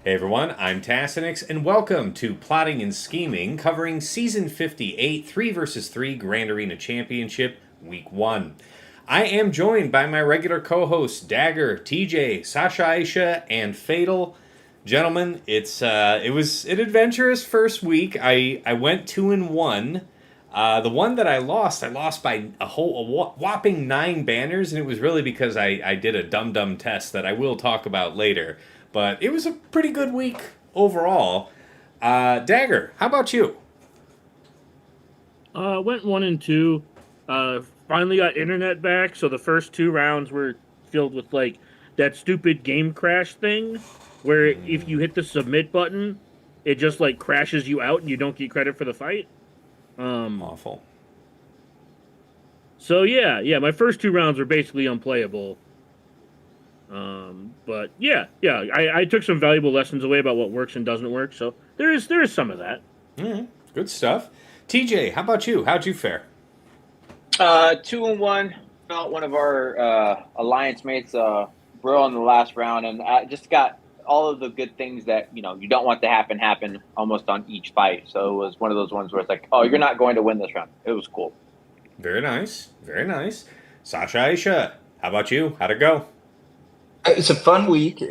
Hey everyone, I'm Tassinix, and welcome to Plotting and Scheming, covering Season 58, 3 versus 3 Grand Arena Championship, Week 1. I am joined by my regular co-hosts, Dagger, TJ, Sasha Aisha, and Fatal. Gentlemen, it was an adventurous first week. I went 2-1. The one that I lost by a whopping 9 banners, and it was really because I did a dumb test that I will talk about later. But it was a pretty good week overall. Dagger, how about you? Went 1 and 2. Finally got internet back, so the first 2 rounds were filled with like that stupid game crash thing, where if you hit the submit button, it just like crashes you out and you don't get credit for the fight. Um, Awful. so yeah, my first 2 rounds were basically unplayable. But I took some valuable lessons away about what works and doesn't work. So there is some of that. Good stuff. TJ, how about you? How'd you fare? 2-1. Felt one of our alliance mates bro in the last round, and I just got all of the good things that you don't want to happen almost on each fight. So it was one of those ones where it's like, oh, you're not going to win this round. It was cool. Very nice. Very nice. Sasha Aisha, how about you? How'd it go? It's a fun week.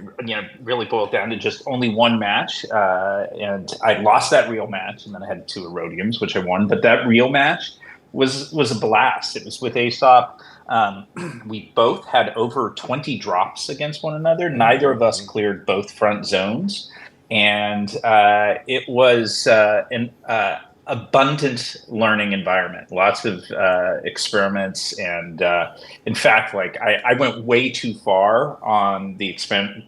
Really boiled down to just only one match, and I lost that real match, and then I had 2 Erodiums, which I won. But that real match was a blast. It was with Aesop. We both had over 20 drops against one another. Neither of us cleared both front zones, and it was an abundant learning environment. Lots of experiments, and in fact, like I went way too far on the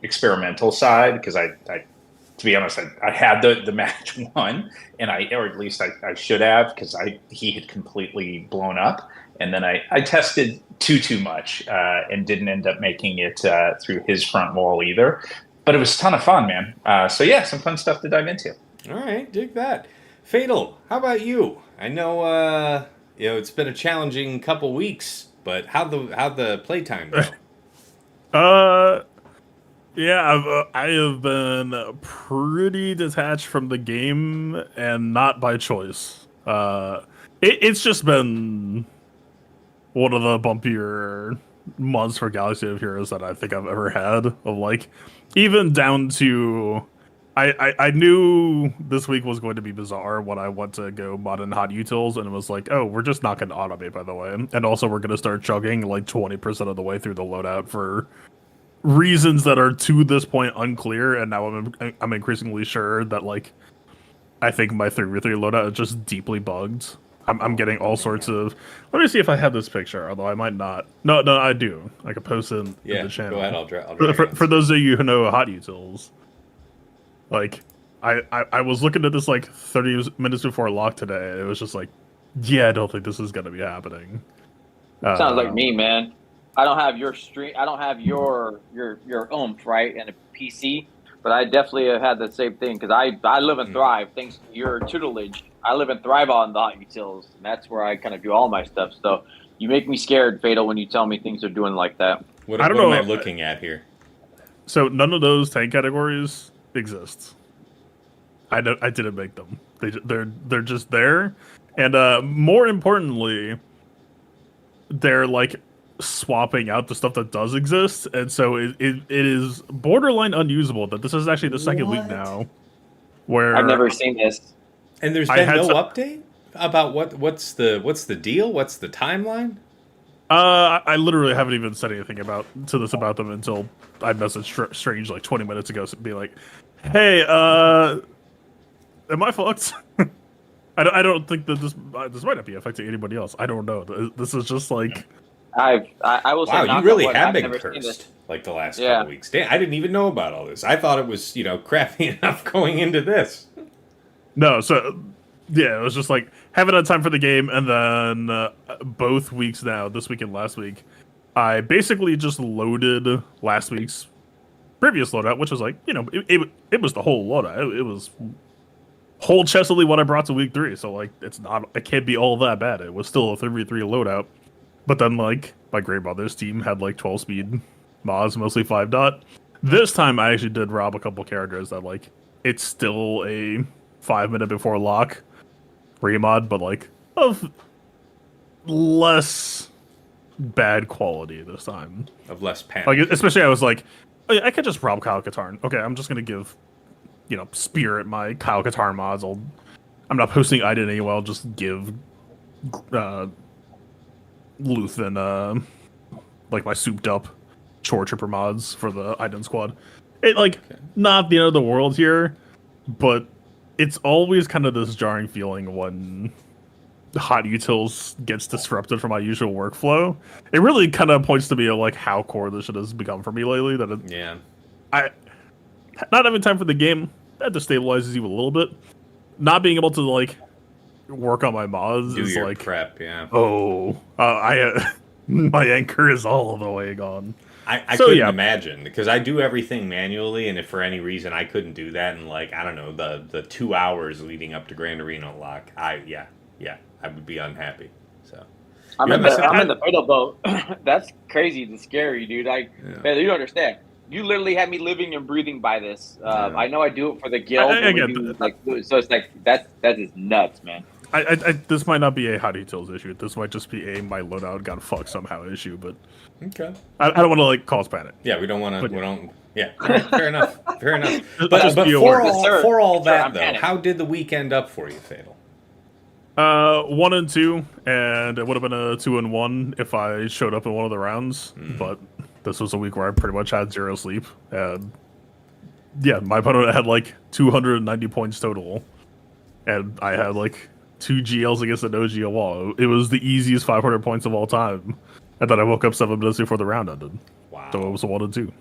experimental side because to be honest, I had the match won, and or at least I should have, because he had completely blown up, and then I tested too much and didn't end up making it through his front wall either. But it was a ton of fun, man. So yeah, some fun stuff to dive into. All right, dig that. Fatal, how about you? I know, it's been a challenging couple weeks, but how'd the playtime go? I have been pretty detached from the game, and not by choice. It's just been one of the bumpier months for Galaxy of Heroes that I think I've ever had. Of like, even down to, I knew this week was going to be bizarre when I went to go mod in hot utils, and it was like, oh, we're just not going to automate, by the way, and also we're going to start chugging like 20% of the way through the loadout for reasons that are to this point unclear, and now I'm increasingly sure that like I think my 3v3 loadout is just deeply bugged. I'm getting all sorts of. Let me see if I have this picture, although I might not. No, I do. I could post it in the channel. Go ahead. I'll drag For those of you who know hot utils, like I was looking at this like 30 minutes before lock today, and it was just like, yeah, I don't think this is gonna be happening. Sounds like me, man. I don't have your stream. I don't have your oomph, right, and a PC. But I definitely have had the same thing, because I live and thrive thanks to your tutelage. I live and thrive on the hot utils, and that's where I kind of do all my stuff. So you make me scared, Fatal, when you tell me things are doing like that. What I don't know. Am I looking at here? So none of those tank categories exist. I didn't make them. They're just there, and more importantly, they're like swapping out the stuff that does exist, and so it is borderline unusable that this is actually the second week now where I've never seen this. And there's been no update about what's the deal? What's the timeline? I literally haven't even said anything about them until I messaged Strange like 20 minutes ago to be like, hey, am I fucked? I don't think that this might not be affecting anybody else. I don't know. This is just like, I will say, wow, you really have I've been never seen cursed this. like the last couple weeks. Damn, I didn't even know about all this. I thought it was crappy enough going into this. no. So yeah, it was just like haven't had time for the game, and then both weeks now, this week and last week, I basically just loaded last week's previous loadout, which was like it was the whole loadout. It was whole chestily what I brought to week 3. So like it can't be all that bad. It was still a 3v3 loadout. But then, like, my grandmother's team had, like, 12 speed mods, mostly 5 dot. This time I actually did rob a couple characters that like it's still a 5 minute before lock remod, but like of less bad quality this time. Of less panic. Like especially I was like, oh, yeah, I could just rob Kyle Katarn. Okay, I'm just gonna give, Spirit my Kyle Katarn mods. I'm not posting Iden anyway. I'll just give Luthen like my souped up chore tripper mods for the Iden squad. Not the end of the world here, but it's always kind of this jarring feeling when hot utils gets disrupted from my usual workflow. It really kind of points to me of like how core this shit has become for me lately. I not having time for the game, that destabilizes you a little bit. Not being able to like work on my mods Do is your like prep, yeah. My anchor is all the way gone. I couldn't imagine, because I do everything manually, and if for any reason I couldn't do that in like, I don't know, the 2 hours leading up to Grand Arena lock, I would be unhappy. So I'm in the middle boat. That's crazy and scary, dude. Man, you don't understand. You literally had me living and breathing by this. I know I do it for the guild. So it's like that is nuts, man. This might not be a hot utils issue. This might just be my loadout got fucked somehow issue. But okay, I don't want to like cause panic. Yeah, we don't want to. We don't. Yeah, fair enough. Fair enough. But for all that though, how did the week end up for you, Fatal? 1 and 2, and it would have been a 2 and 1 if I showed up in one of the rounds. But this was a week where I pretty much had 0 sleep, and yeah, my opponent had like 290 points total, and I had like 2 GLs against an OG wall. It was the easiest 500 points of all time. And then I woke up 7 minutes before the round ended. Wow. So it was a 1 and 2.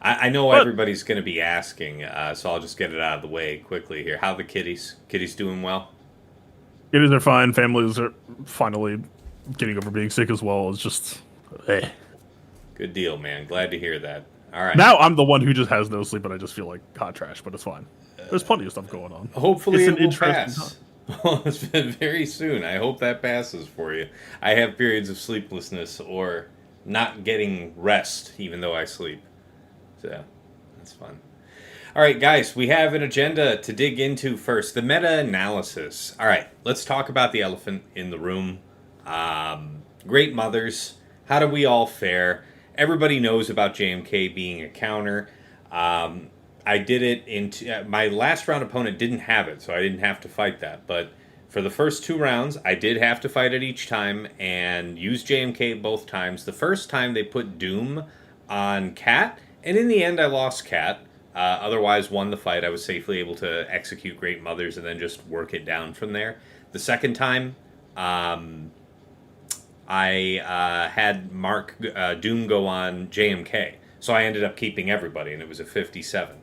I know everybody's going to be asking, so I'll just get it out of the way quickly here. How the kitties? Kitties doing well? Kitties are fine. Families are finally getting over being sick as well. It's just, Good deal, man. Glad to hear that. All right. Now I'm the one who just has no sleep, and I just feel like hot trash, but it's fine. There's plenty of stuff going on. Hopefully it will pass. It's been very soon. I hope that passes for you. I have periods of sleeplessness or not getting rest, even though I sleep. So, that's fun. All right, guys, we have an agenda to dig into first. The meta-analysis. All right, let's talk about the elephant in the room. Great mothers. How do we all fare? Everybody knows about JMK being a counter. I did it into my last round opponent didn't have it, so I didn't have to fight that. But for the first 2 rounds, I did have to fight it each time and use JMK both times. The first time they put Doom on Cat, and in the end I lost Cat. Otherwise won the fight. I was safely able to execute Great Mothers and then just work it down from there. The second time, I had Mark Doom go on JMK. So I ended up keeping everybody, and it was a 57.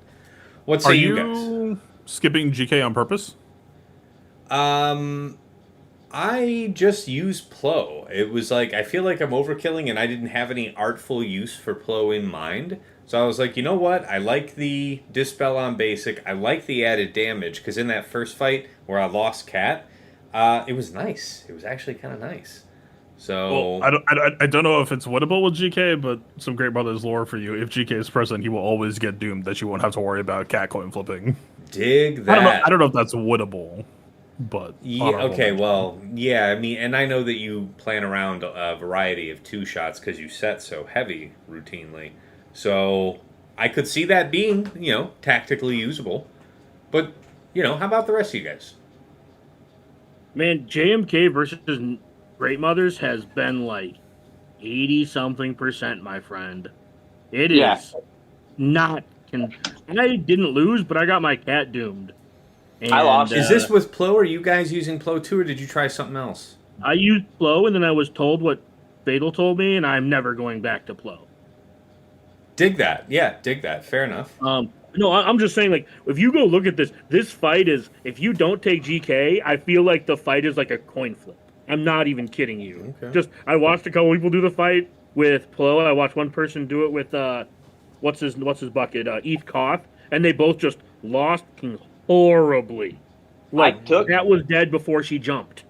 What say you guys? Skipping GK on purpose? I just use Plo. It was like, I feel like I'm overkilling, and I didn't have any artful use for Plo in mind. So I was like, you know what? I like the Dispel on basic. I like the added damage, because in that first fight where I lost Cat, it was nice. It was actually kind of nice. So well, I don't know if it's winnable with GK, but some Great Brothers lore for you. If GK is present, he will always get doomed. That you won't have to worry about cat coin flipping. Dig that. I don't know if that's winnable, but yeah. Okay. Well, yeah. I mean, and I know that you plan around a variety of 2 shots because you set so heavy routinely. So I could see that being, tactically usable. But how about the rest of you guys? Man, JMK versus Great Mothers has been like 80-something%, my friend. It is not. I didn't lose, but I got my cat doomed. And, I lost. Is this with Plo? Are you guys using Plo too, or did you try something else? I used Plo, and then I was told what Fatal told me, and I'm never going back to Plo. Dig that. Yeah, dig that. Fair enough. No, I'm just saying, like, if you go look at this fight is, if you don't take GK, I feel like the fight is like a coin flip. I'm not even kidding you. Okay. I watched a couple people do the fight with Plo. I watched one person do it with what's his bucket, Eth Koth, and they both just lost horribly. Like that was dead before she jumped.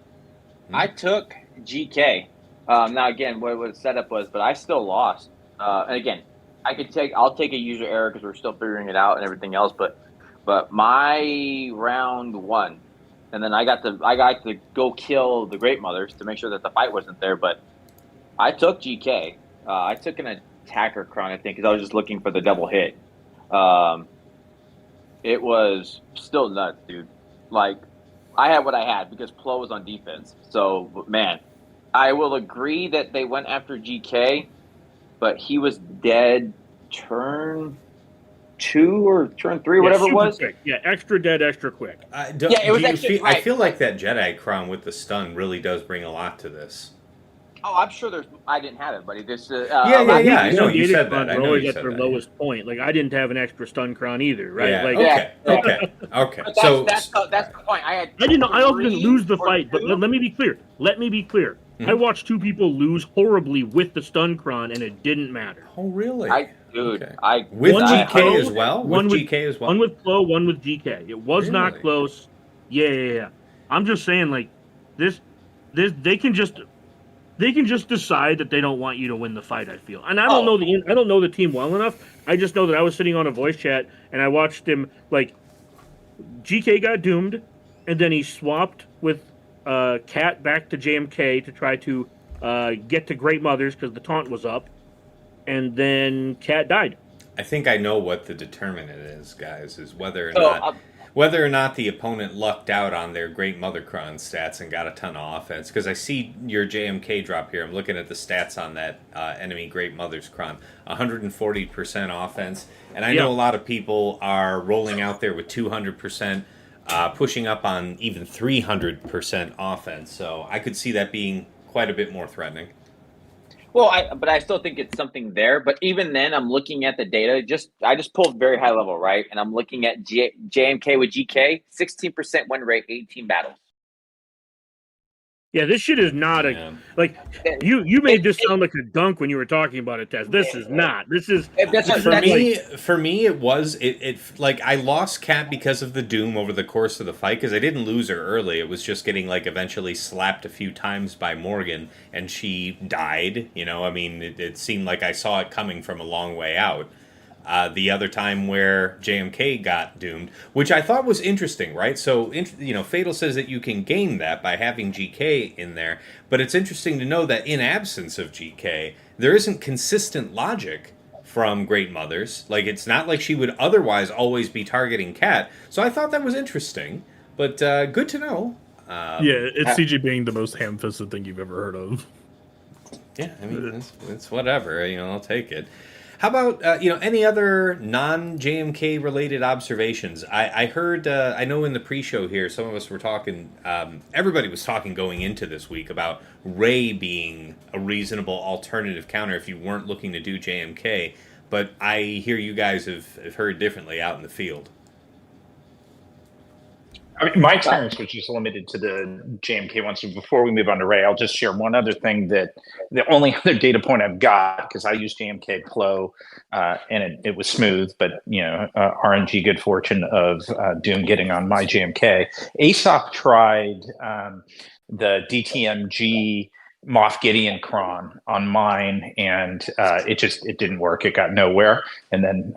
I took GK. Now again, what the setup was, but I still lost. And again, I'll take a user error because we're still figuring it out and everything else. But my round one, and then I got to go kill the Great Mothers to make sure that the fight wasn't there. But I took GK. I took an attacker crown, I think, because I was just looking for the double hit. Um, it was still nuts, dude. Like I had what I had because Plo was on defense. So, but man, I will agree that they went after GK, but he was dead turn 2 or turn 3, whatever it super was. quick. Yeah, extra dead, extra quick. It was actually I right. feel like that Jedi crown with the stun really does bring a lot to this. Oh, I'm sure there's. I didn't have it, buddy. This. I know you Native said crown that. I were know always you at said their that. lowest point. Like I didn't have an extra stun crown either, right? Yeah. Like Okay. Yeah. Okay. But So that's the point. I I also didn't 3 lose the or fight, but 2. let me be clear. I watched 2 people lose horribly with the stun cron, and it didn't matter. Oh, really? Dude, with One GK Plo, as well. one With with GK as well. One with Plo, one with GK. It was not Really? close. Yeah. I'm just saying, like this, they can just decide that they don't want you to win the fight. I feel, and I don't know the team well enough. I just know that I was sitting on a voice chat and I watched him. Like GK got doomed, and then he swapped with Cat back to JMK to try to get to Great Mothers because the taunt was up, and then Cat died. I think I know what the determinant is, guys. Is whether or not the opponent lucked out on their Great Mother Cron stats and got a ton of offense. Because I see your JMK drop here. I'm looking at the stats on that enemy Great Mother's Cron. 140% offense. And I know a lot of people are rolling out there with 200%, pushing up on even 300% offense. So I could see that being quite a bit more threatening. Well, but I still think it's something there. But even then, I'm looking at the data. I just pulled very high level, right? And I'm looking at JMK with GK, 16% win rate, 18 battles. Yeah, this shit is not like you made this sound like a dunk when you were talking about it, Tess. This is not. This is for me. It was like I lost Kat because of the doom over the course of the fight because I didn't lose her early. It was just getting like eventually slapped a few times by Morgan and she died. You know, I mean, it seemed like I saw it coming from a long way out. The other time where JMK got doomed, which I thought was interesting, right? So, Fatal says that you can gain that by having GK in there, but it's interesting to know that in absence of GK, there isn't consistent logic from Great Mothers. Like, it's not like she would otherwise always be targeting Cat. So I thought that was interesting, but good to know. It's CG being the most ham-fisted thing you've ever heard of. Yeah, I mean, it's whatever. I'll take it. How about, any other non-JMK related observations? I heard, I know in the pre-show here, some of us were talking, everybody was talking going into this week about Rey being a reasonable alternative counter if you weren't looking to do JMK, but I hear you guys have heard differently out in the field. I mean, my experience was just limited to the JMK one. So before we move on to Ray, I'll just share one other thing that the only other data point I've got, because I used JMK Plo and it was smooth, but, RNG good fortune of Doom getting on my JMK. Aesop tried the DTMG Moff Gideon Cron on mine, and it didn't work. It got nowhere, and then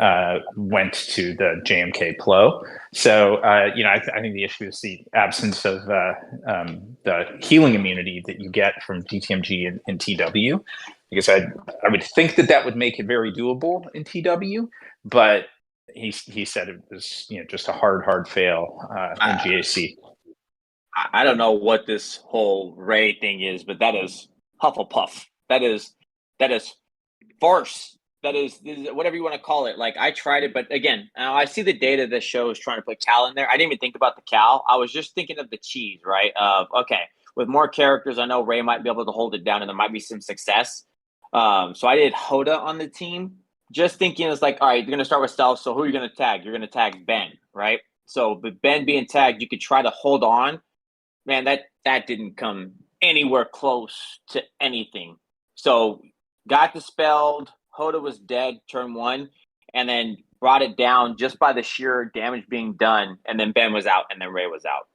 went to the JMK Plo. So I think the issue is the absence of the healing immunity that you get from DTMG and TW, because I would think that would make it very doable in TW, but he said it was just a hard fail in GAC. I don't know what this whole Ray thing is, but that is Hufflepuff. That is farce. That is whatever you want to call it. Like I tried it, but again, I see the data that shows trying to put Cal in there. I didn't even think about the Cal. I was just thinking of the cheese, right? With more characters, I know Ray might be able to hold it down, and there might be some success. So I did Hoda on the team, just thinking it's like, all right, you're going to start with stealth. So who are you going to tag? You're going to tag Ben, right? So with Ben being tagged, you could try to hold on. Man, that didn't come anywhere close to anything. So got dispelled. Hoda was dead turn 1, and then brought it down just by the sheer damage being done. And then Ben was out, and then Ray was out.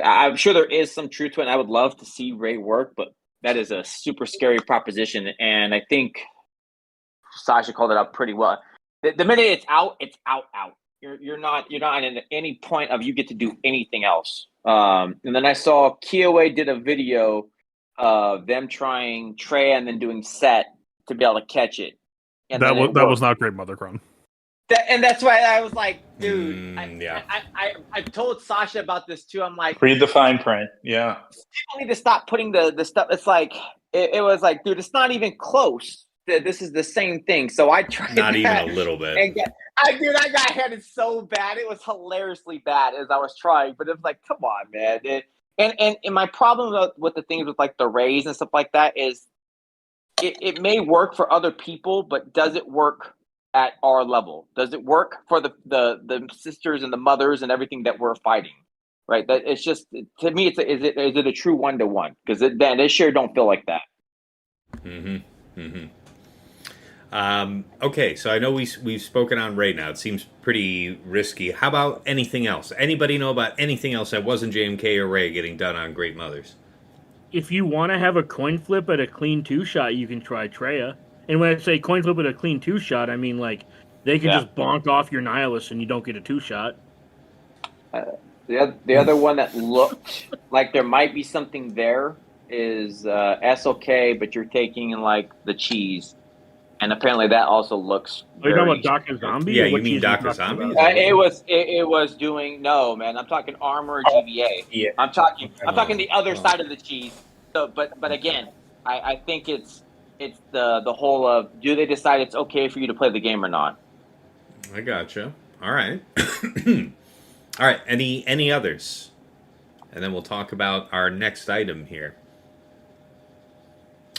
I'm sure there is some truth to it. And I would love to see Ray work, but that is a super scary proposition. And I think Sasha called it out pretty well. The minute it's out, out. You're not in any point of you get to do anything else. And then I saw Kiowa did a video of them trying Trey and then doing set to be able to catch it. And that was not great, Mothercron. And that's why I was like, dude, yeah. I told Sasha about this too. I'm like, read the fine print. Yeah. people need to stop putting the stuff. It's like, it was like, dude, it's not even close. This is the same thing. So I tried not even a little bit. And I got headed so bad. It was hilariously bad as I was trying, but it was like, come on, man. And my problem with the things with like the rays and stuff like that is it may work for other people, but does it work at our level? Does it work for the sisters and the mothers and everything that we're fighting? Right. That it's just, to me, is it a true 1-to-1? Because then they sure don't feel like that. Okay, so I know we've spoken on Ray now. It seems pretty risky. How about anything else? Anybody know about anything else that wasn't JMK or Ray getting done on Great Mothers? If you want to have a coin flip at a clean 2-shot, you can try Treya. And when I say coin flip at a clean 2-shot, I mean like they can just bonk off your Nihilus and you don't get a 2-shot. The other one that looked like there might be something there is SOK, but you're taking like the cheese. And apparently that also looks. Are you talking about Daka Zombie? Yeah, you mean Daka Zombie? It was doing man. I'm talking armor GVA. Yeah. I'm talking the other side of the cheese. So, but again, I think it's the whole of, do they decide it's okay for you to play the game or not? I gotcha. All right. All right. Any others? And then we'll talk about our next item here.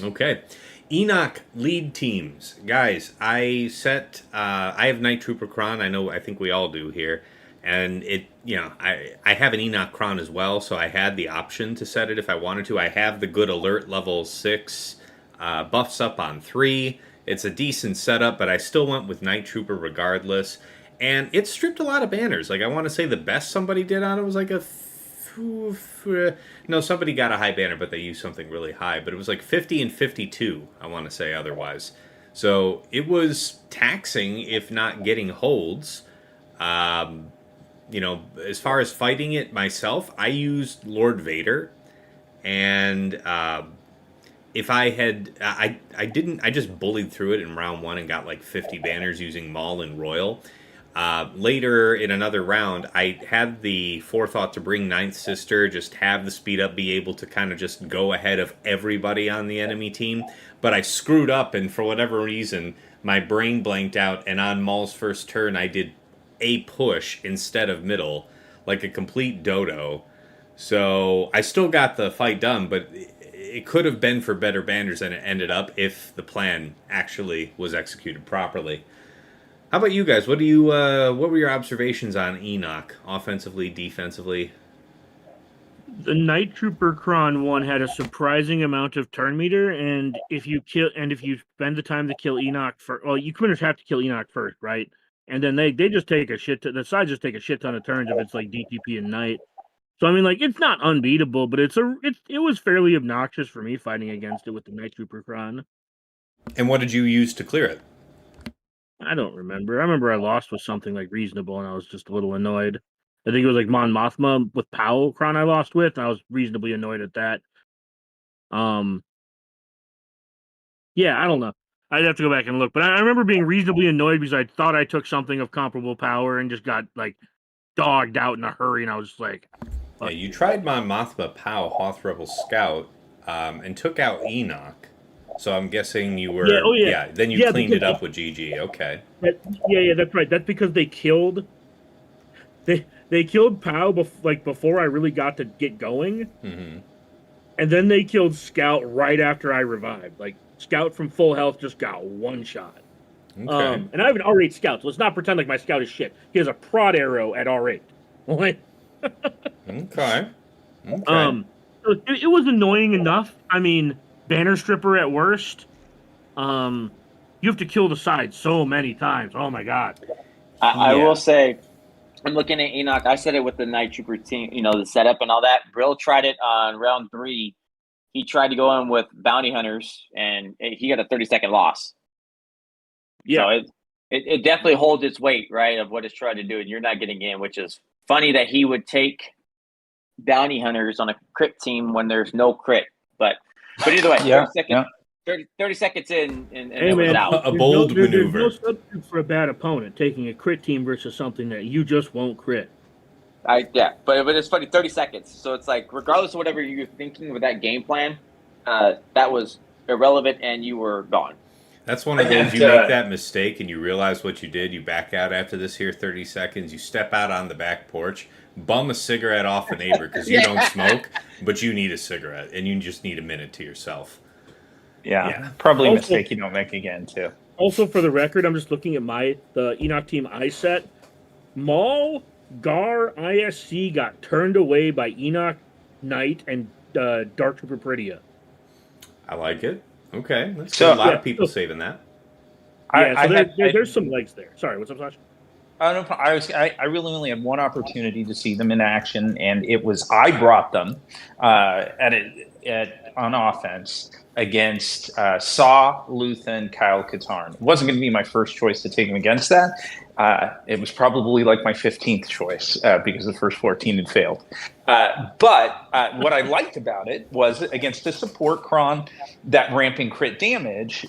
Okay. Enoch lead teams. Guys, I have Night Trooper Kron. I think we all do here. And I have an Enoch Kron as well, so I had the option to set it if I wanted to. I have the good alert level 6, buffs up on 3. It's a decent setup, but I still went with Night Trooper regardless. And it stripped a lot of banners. Like, I want to say the best somebody did on it was like a... No, somebody got a high banner, but they used something really high. But it was like 50 and 52, I want to say otherwise. So it was taxing, if not getting holds. As far as fighting it myself, I used Lord Vader. And if I had... I just bullied through it in round 1 and got like 50 banners using Maul and Royal. Later in another round, I had the forethought to bring Ninth Sister, just have the speed up, be able to kind of just go ahead of everybody on the enemy team. But I screwed up, and for whatever reason, my brain blanked out, and on Maul's first turn, I did a push instead of middle, like a complete dodo. So I still got the fight done, but it could have been for better banners than it ended up if the plan actually was executed properly. How about you guys? What were your observations on Enoch, offensively, defensively? The Night Trooper Kron one had a surprising amount of turn meter, and if you spend the time to kill Enoch you pretty much have to kill Enoch first, right? And then they just take a shit ton. The sides just take a shit ton of turns if it's like DTP and Night. So I mean, like, it's not unbeatable, but it was fairly obnoxious for me fighting against it with the Night Trooper Kron. And what did you use to clear it? I don't remember. I remember I lost with something like reasonable, and I was just a little annoyed. I think it was like Mon Mothma with Powell Kron I lost with, and I was reasonably annoyed at that. Yeah, I don't know. I'd have to go back and look, but I remember being reasonably annoyed because I thought I took something of comparable power and just got like dogged out in a hurry, and I was just like, yeah, you tried Mon Mothma, Pow, Hoth Rebel Scout, and took out Enoch. So I'm guessing you were... then you cleaned it up with GG. Okay. That's right. That's because they killed... They killed Pow before I really got to get going. Mm-hmm. And then they killed Scout right after I revived. Like, Scout from full health just got one shot. Okay. And I have an R8 Scout, so let's not pretend like my Scout is shit. He has a prod arrow at R8. Okay. So it was annoying enough. I mean... Banner stripper at worst. You have to kill the side so many times. Oh my god. I will say, I'm looking at Enoch. I said it with the Night Trooper team, the setup and all that. Brill tried it on round 3. He tried to go in with bounty hunters, and he got a 30-second loss. Yeah. So it definitely holds its weight, right, of what it's trying to do, and you're not getting in, which is funny that he would take bounty hunters on a crit team when there's no crit. But either way, Yeah, 30 seconds in, and Hey it was man, out. A bold there's no maneuver. substitute for a bad opponent taking a crit team versus something that you just won't crit. But it's funny, 30 seconds. So it's like, regardless of whatever you're thinking with that game plan, that was irrelevant, and you were gone. That's one of those, you make that mistake and you realize what you did. You back out after this here 30 seconds. You step out on the back porch, bum a cigarette off a neighbor because you don't smoke, but you need a cigarette and you just need a minute to yourself. Yeah. Probably a Also- mistake you don't make again, too. Also, for the record, I'm just looking at the Enoch team I set. Maul, Gar, ISC got turned away by Enoch, Knight, and Dark Trooper Pridia. I like it. Okay. That's So- a lot of people saving that. There's some legs there. Sorry, what's up, Sasha? No problem. I really only had one opportunity to see them in action, and it was I brought them on offense against Saw, Luthen, Kyle Katarn. It wasn't going to be my first choice to take him against that. It was probably like my 15th choice because the first 14 had failed. But what I liked about it was against a support cron, that ramping crit damage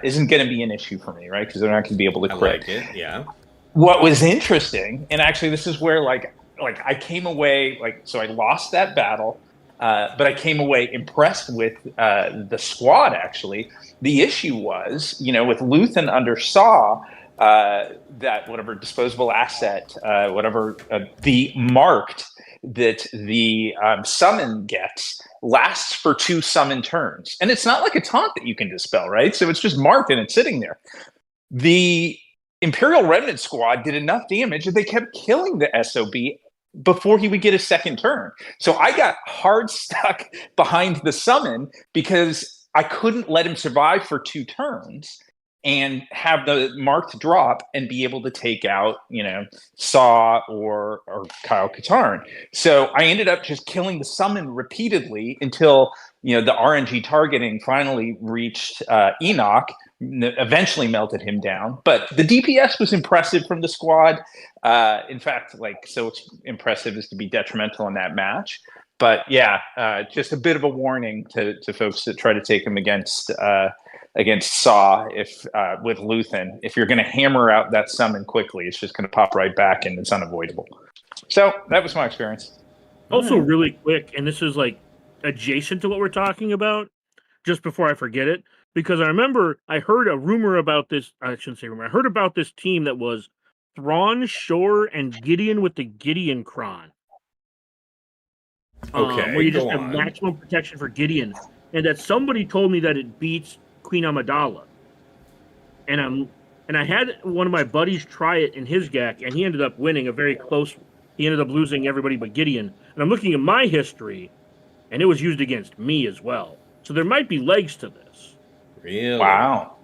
isn't going to be an issue for me, right? Because they're not going to be able to I crit. like it. Yeah. What was interesting, and actually this is where like I came away so I lost that battle, but I came away impressed with the squad. Actually, the issue was, with Luthen under Saw, that whatever disposable asset, whatever the marked that the summon gets lasts for 2 summon turns, and it's not like a taunt that you can dispel, right? So it's just marked and it's sitting there. The Imperial Remnant squad did enough damage that they kept killing the SOB before he would get a second turn. So I got hard stuck behind the summon because I couldn't let him survive for 2 turns and have the marked drop and be able to take out, Saw or Kyle Katarn. So I ended up just killing the summon repeatedly until, the RNG targeting finally reached Enoch, eventually melted him down. But the DPS was impressive from the squad. In fact, so impressive as to be detrimental in that match. But yeah, just a bit of a warning to folks that try to take him against Saw with Luthen. If you're going to hammer out that summon quickly, it's just going to pop right back and it's unavoidable. So that was my experience. Also, really quick, and this is adjacent to what we're talking about, just before I forget it, because I remember I heard a rumor about this. I shouldn't say rumor. I heard about this team that was Thrawn, Shore, and Gideon with the Gideon Cron. Okay, where you just go have on. maximum protection for Gideon, and that somebody told me that it beats Queen Amidala. And I had one of my buddies try it in his GAC, and he ended up winning a very close. He ended up losing everybody but Gideon. And I'm looking at my history, and it was used against me as well. So there might be legs to this. Really? Wow.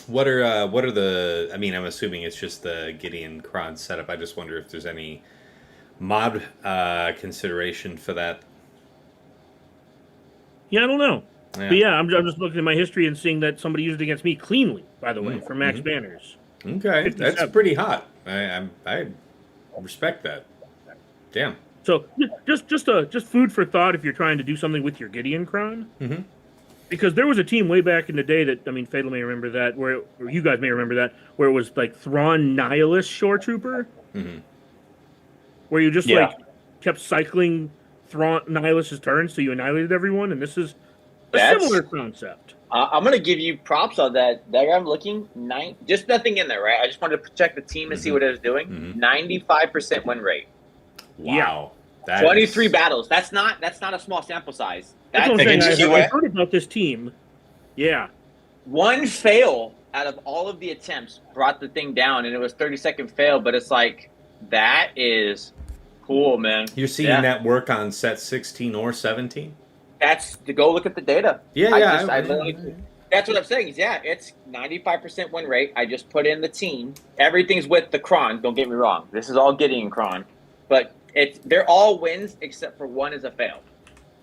What are the? I mean, I'm assuming it's just the Gideon Cron setup. I just wonder if there's any mod consideration for that. Yeah, I don't know. Yeah. But yeah, I'm just looking at my history and seeing that somebody used it against me cleanly, by the way, for max banners. Okay, 57. that's pretty hot. I respect that. Damn. So just food for thought if you're trying to do something with your Gideon Cron. Mm-hmm. Because there was a team way back in the day that, I mean, Fatal may remember that, or you guys may remember that, where it was like Thrawn Nihilus Shore Trooper. Mm-hmm. Where you just kept cycling Thrawn Nihilus's turns, so you annihilated everyone, and this is a similar concept. I'm going to give you props on that. I'm looking, just nothing in there, right? I just wanted to check the team and see what it was doing. 95% win rate. Wow. That 23 battles. That's not a small sample size. That's what I'm saying. QA? I heard about this team. Yeah. One fail out of all of the attempts brought the thing down, and it was 30-second fail, but it's like, that is cool, man. You're seeing that work on set 16 or 17? That's to go look at the data. Yeah, That's what I'm saying. Is it's 95% win rate. I just put in the team. Everything's with the Cron. Don't get me wrong. This is all Gideon Cron, but they're all wins except for one is a fail.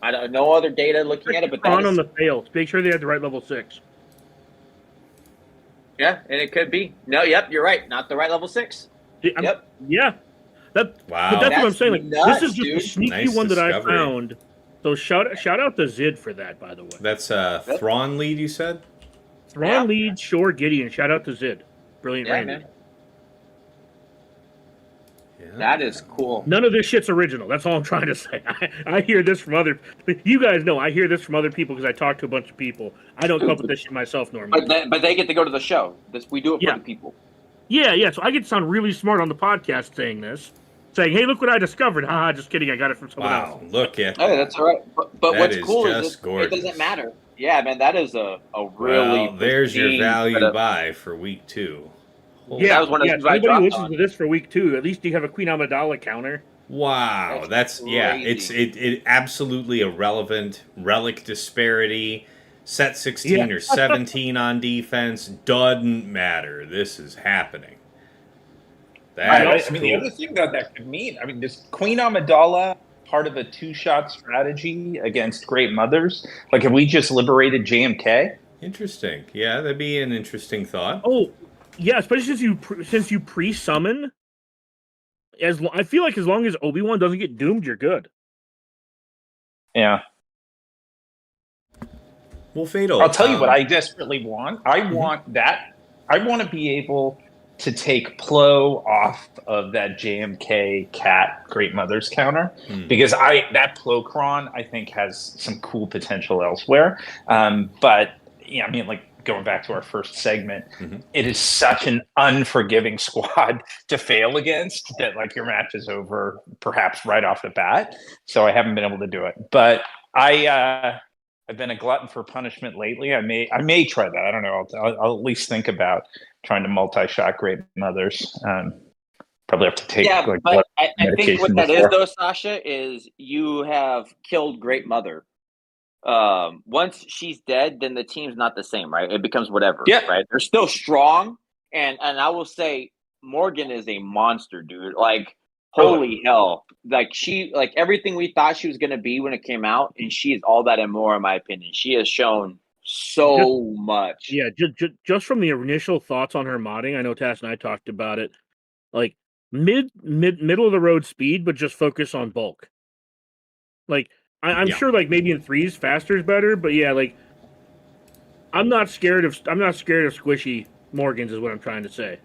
I don't know other data looking at it, but on the fail. Make sure they had the right level 6. Yeah, and it could be. No, yep, you're right. Not the right level 6. Yep. Yeah. But Wow. that's what I'm saying. Like, nuts, this is just dude. a sneaky Nice one that I discovery. found. So shout out to Zid for that, by the way. That's Thrawn lead, you said? Thrawn lead, Shore, Gideon. Shout out to Zid. Brilliant Yeah, Randy. man. Yeah. That is cool. None of this shit's original. That's all I'm trying to say. I hear this from other. You guys know I hear this from other people because I talk to a bunch of people. I don't come up with this shit myself normally. But they get to go to the show. We do it Yeah. for the people. Yeah. So I get to sound really smart on the podcast saying this, saying, "Hey, look what I discovered." Haha, just kidding. I got it from someone Wow. else. Look at Hey, that's all right. But That what's is cool just is gorgeous. it doesn't matter. Yeah, man, that is a really. Well, there's your pristine value setup. buy for week 2. Yeah, That was one of the yeah. things So I anybody who dropped listens on. to this for week 2, at least you have a Queen Amidala counter. Wow, that's crazy. it absolutely a relevant relic disparity. Set 16 Yeah. or 17 on defense doesn't matter. This is happening. That's I mean, cool. the other thing that could mean, I mean, this Queen Amidala part of a 2-shot strategy against Great Mothers. Like, have we just liberated JMK? Interesting. Yeah, that'd be an interesting thought. Oh, yeah. Especially since you pre-summon. I feel like as long as Obi-Wan doesn't get doomed, you're good. Yeah. Well, Fatal. I'll tell you what I desperately want. I want that. I want to be able to take Plo off of that JMK Cat Great Mothers counter because that Plocron I think has some cool potential elsewhere. But yeah, I mean, like going back to our first segment, it is such an unforgiving squad to fail against that like your match is over perhaps right off the bat. So I haven't been able to do it, but I've been a glutton for punishment lately. I may try that. I don't know. I'll at least think about trying to multi-shot Great Mothers. Probably have to take but I think medication what that is before. though, Sasha, is you have killed Great Mother. Once she's dead, then the team's not the same, right? It becomes whatever. Yeah. Right. They're still strong, and I will say Morgan is a monster, dude. Like holy hell. Like everything we thought she was gonna be when it came out, and she is all that and more, in my opinion. She has shown so much. Yeah, just from the initial thoughts on her modding, I know Tass and I talked about it. Like middle of the road speed, but just focus on bulk. Like I'm sure, like maybe in 3s, faster is better, but yeah, like I'm not scared of squishy Morgans, is what I'm trying to say.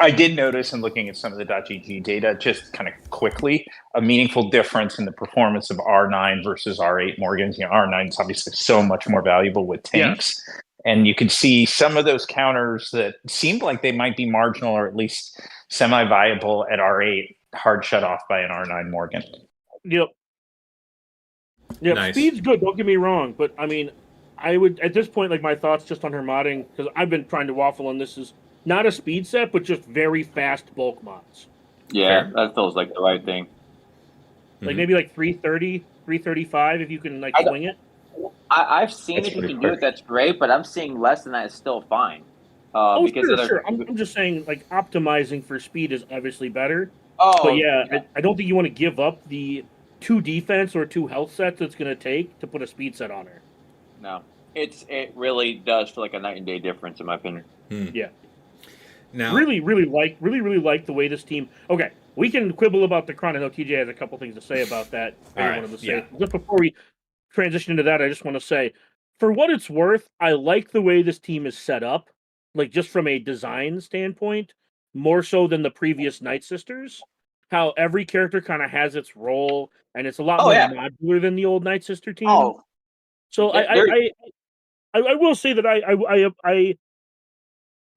I did notice in looking at some of the .gg data, just kind of quickly, a meaningful difference in the performance of R9 versus R8 Morgans. You know, R9 is obviously so much more valuable with tanks. Yeah. And you can see some of those counters that seemed like they might be marginal or at least semi-viable at R8, hard shut off by an R9 Morgan. Yep. Nice. Speed's good, don't get me wrong. But, I mean, I would, at this point, like my thoughts just on her modding, because I've been trying to waffle on this, is not a speed set, but just very fast bulk mods. Yeah, that feels like the right thing. Like maybe like 330, 335 if you can like swing it. I've seen if you can do it, that's great, but I'm seeing less than that is still fine. Because sure. I'm just saying, like, optimizing for speed is obviously better. Oh, but yeah. I don't think you want to give up the 2 defense or 2 health sets it's going to take to put a speed set on her. No, it really does feel like a night and day difference in my opinion. Yeah. Now, really like the way this team. Okay, we can quibble about the Kron. I know TJ has a couple things to say about that. Just before we transition into that, I just want to say, for what it's worth, I like the way this team is set up, like just from a design standpoint, more so than the previous Night Sisters. How every character kind of has its role, and it's a lot more modular than the old Night Sister team. Oh, so I will say that I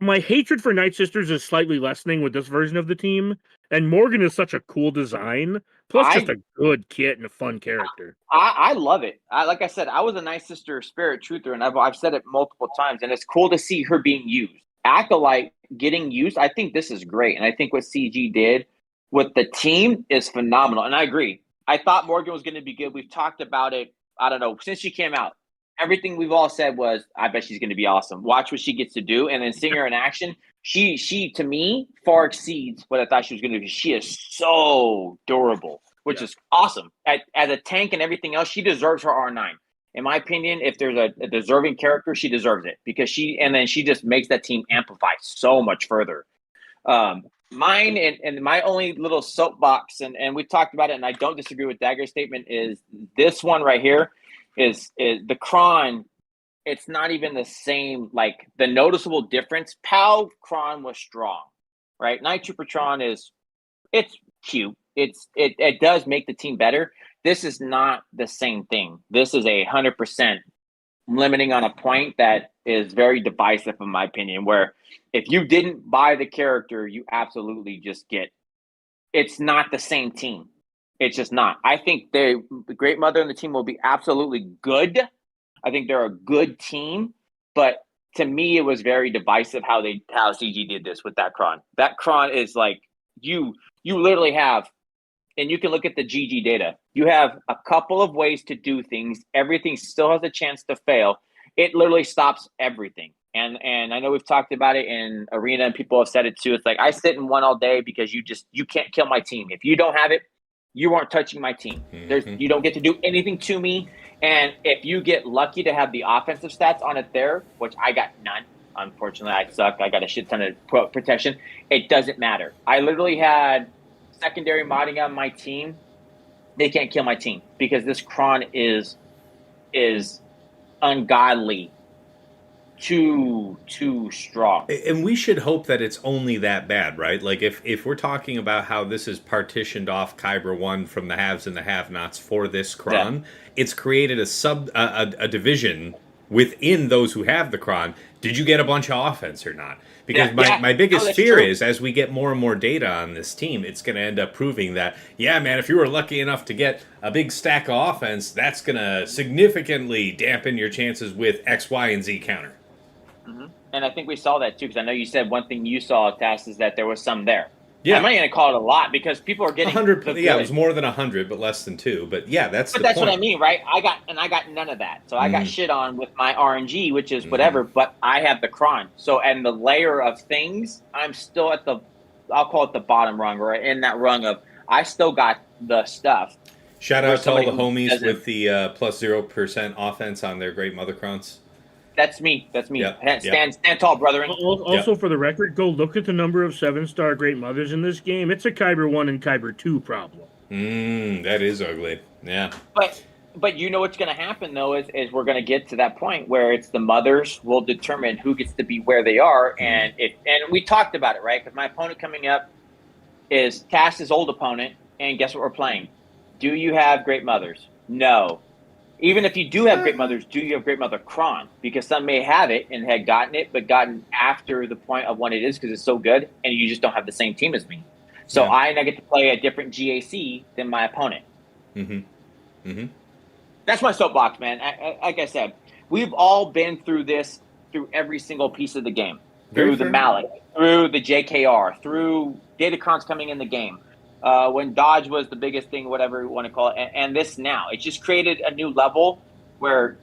my hatred for Night Sisters is slightly lessening with this version of the team, and Morgan is such a cool design, plus just a good kit and a fun character. I love it. Like I said, I was a Night Sister Spirit Truther, and I've said it multiple times, and it's cool to see her being used. Acolyte getting used, I think this is great, and I think what CG did with the team is phenomenal, and I agree. I thought Morgan was going to be good. We've talked about it, I don't know, since she came out. Everything we've all said was, I bet she's going to be awesome. Watch what she gets to do. And then seeing her in action, she to me, far exceeds what I thought she was going to do. She is so durable, which is awesome. As a tank and everything else, she deserves her R9. In my opinion, if there's a deserving character, she deserves it because she just makes that team amplify so much further. Mine and my only little soapbox, and we've talked about it, and I don't disagree with Dagger's statement, is this one right here is the Kron. It's not even the same, like the noticeable difference. POW Kron was strong, right? Night Trooper Tron it's cute. It does make the team better. This is not the same thing. This is 100% limiting on a point that is very divisive, in my opinion, where if you didn't buy the character, you absolutely just it's not the same team. It's just not. I think the Great Mother and the team will be absolutely good. I think they're a good team, but to me, it was very divisive how CG did this with that Kron. That Kron is like you literally have, and you can look at the GG data. You have a couple of ways to do things. Everything still has a chance to fail. It literally stops everything. And I know we've talked about it in Arena, and people have said it too. It's like I sit in one all day because you can't kill my team. If you don't have it, you aren't touching my team. You don't get to do anything to me. And if you get lucky to have the offensive stats on it there, which I got none, unfortunately, I suck. I got a shit ton of protection. It doesn't matter. I literally had secondary modding on my team. They can't kill my team because this Kron is ungodly, too strong. And we should hope that it's only that bad, right? Like if we're talking about how this is partitioned off Kyber 1 from the haves and the have-nots for this Kron, it's created a division within those who have the Kron. Did you get a bunch of offense or not? Because my biggest fear is as we get more and more data on this team, it's going to end up proving that, yeah, man, if you were lucky enough to get a big stack of offense, that's going to significantly dampen your chances with X, Y, and Z counter. Mm-hmm. And I think we saw that too, because I know you said one thing you saw, Tass, is that there was some there. Yeah, I'm not going to call it a lot because people are getting 100. Yeah, it was more than 100, but less than 2. But yeah, that's what I mean, right? I got none of that, so I got shit on with my RNG, which is whatever. But I have the Kron, so and the layer of things, I'm still at I'll call it the bottom rung, or in that rung of I still got the stuff. Shout out to all the homies with the plus 0% offense on their Great Mother Crons. That's me. Yep. Stand tall, brethren. Also, for the record, go look at the number of 7-star Great Mothers in this game. It's a Kyber 1 and Kyber 2 problem. That is ugly. Yeah. But you know what's going to happen, though, is we're going to get to that point where it's the mothers will determine who gets to be where they are. And we talked about it, right? Because my opponent coming up is Tass's old opponent. And guess what we're playing? Do you have Great Mothers? No. Even if you do have Great Mothers, do you have Great Mother Kron? Because some may have it and had gotten it, but gotten after the point of when it is because it's so good, and you just don't have the same team as me. So I get to play a different GAC than my opponent. That's my soapbox, man. Like I said, we've all been through this through every single piece of the game. Through the Malik, through the JKR, through Datacrons coming in the game. When Dodge was the biggest thing, whatever you want to call it, and this now. It just created a new level where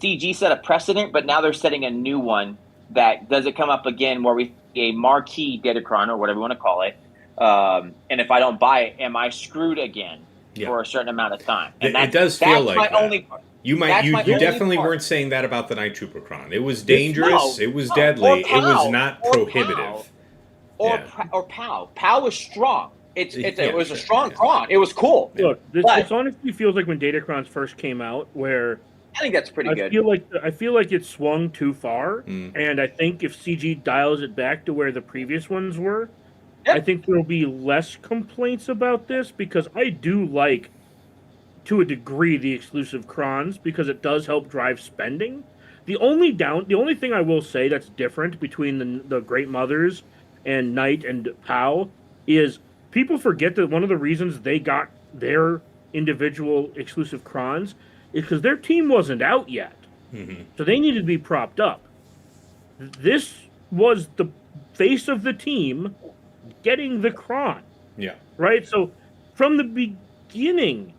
CG set a precedent, but now they're setting a new one that doesn't come up again where we a marquee Datacron or whatever you want to call it. And if I don't buy it, am I screwed again for a certain amount of time? And it does feel like my that. Only part. You definitely weren't saying that about the Night Trooper Kron. It was dangerous. It was deadly. It was not prohibitive. Or POW. POW was strong. It was a strong Kron. It was cool. Look, this honestly feels like when Datacrons first came out, where I think that's pretty good. I feel like it swung too far, and I think if CG dials it back to where the previous ones were, I think there will be less complaints about this because I do like, to a degree, the exclusive Krons because it does help drive spending. The only thing I will say that's different between the Great Mothers and Knight and POW is people forget that one of the reasons they got their individual exclusive Krons is because their team wasn't out yet. So they needed to be propped up. This was the face of the team getting the Kron. Yeah. Right? So from the beginning,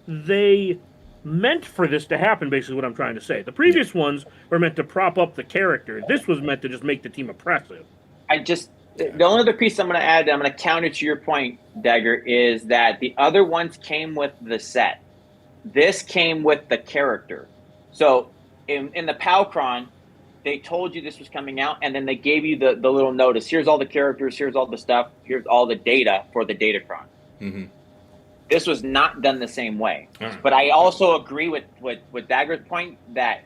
they meant for this to happen, basically what I'm trying to say. The previous ones were meant to prop up the character. This was meant to just make the team oppressive. The only other piece I'm going to add, I'm going to counter to your point, Dagger, is that the other ones came with the set. This came with the character. So in the Palcron, they told you this was coming out, and then they gave you the little notice. Here's all the characters. Here's all the stuff. Here's all the data for the Datacron. Mm-hmm. This was not done the same way. Right. But I also agree with Dagger's point that,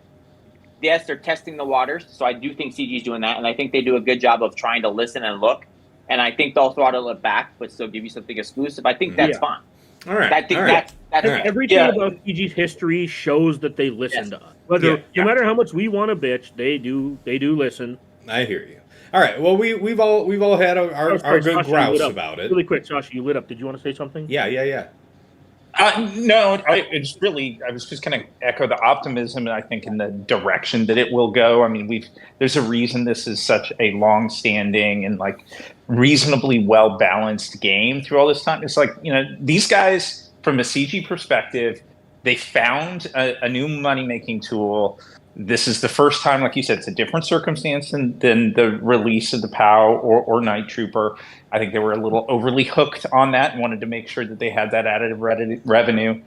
yes, they're testing the waters. So I do think CG is doing that, and I think they do a good job of trying to listen and look. And I think they'll throttle it back, but still give you something exclusive. I think that's fine. All right. I think all right. that's All right. Everything about CG's history shows that they listen to us. No matter how much we want to bitch, they do listen. I hear you. All right. Well, we've all had our good Sasha, grouse about it. Really quick, Sasha, you lit up. Did you want to say something? Yeah. No, I was just going to echo the optimism, I think, in the direction that it will go. I mean, there's a reason this is such a long-standing and like reasonably well-balanced game through all this time. It's like, these guys, from a CG perspective, they found a new money-making tool. This is the first time, like you said, it's a different circumstance than the release of the POW or Night Trooper. I think they were a little overly hooked on that and wanted to make sure that they had that additive revenue.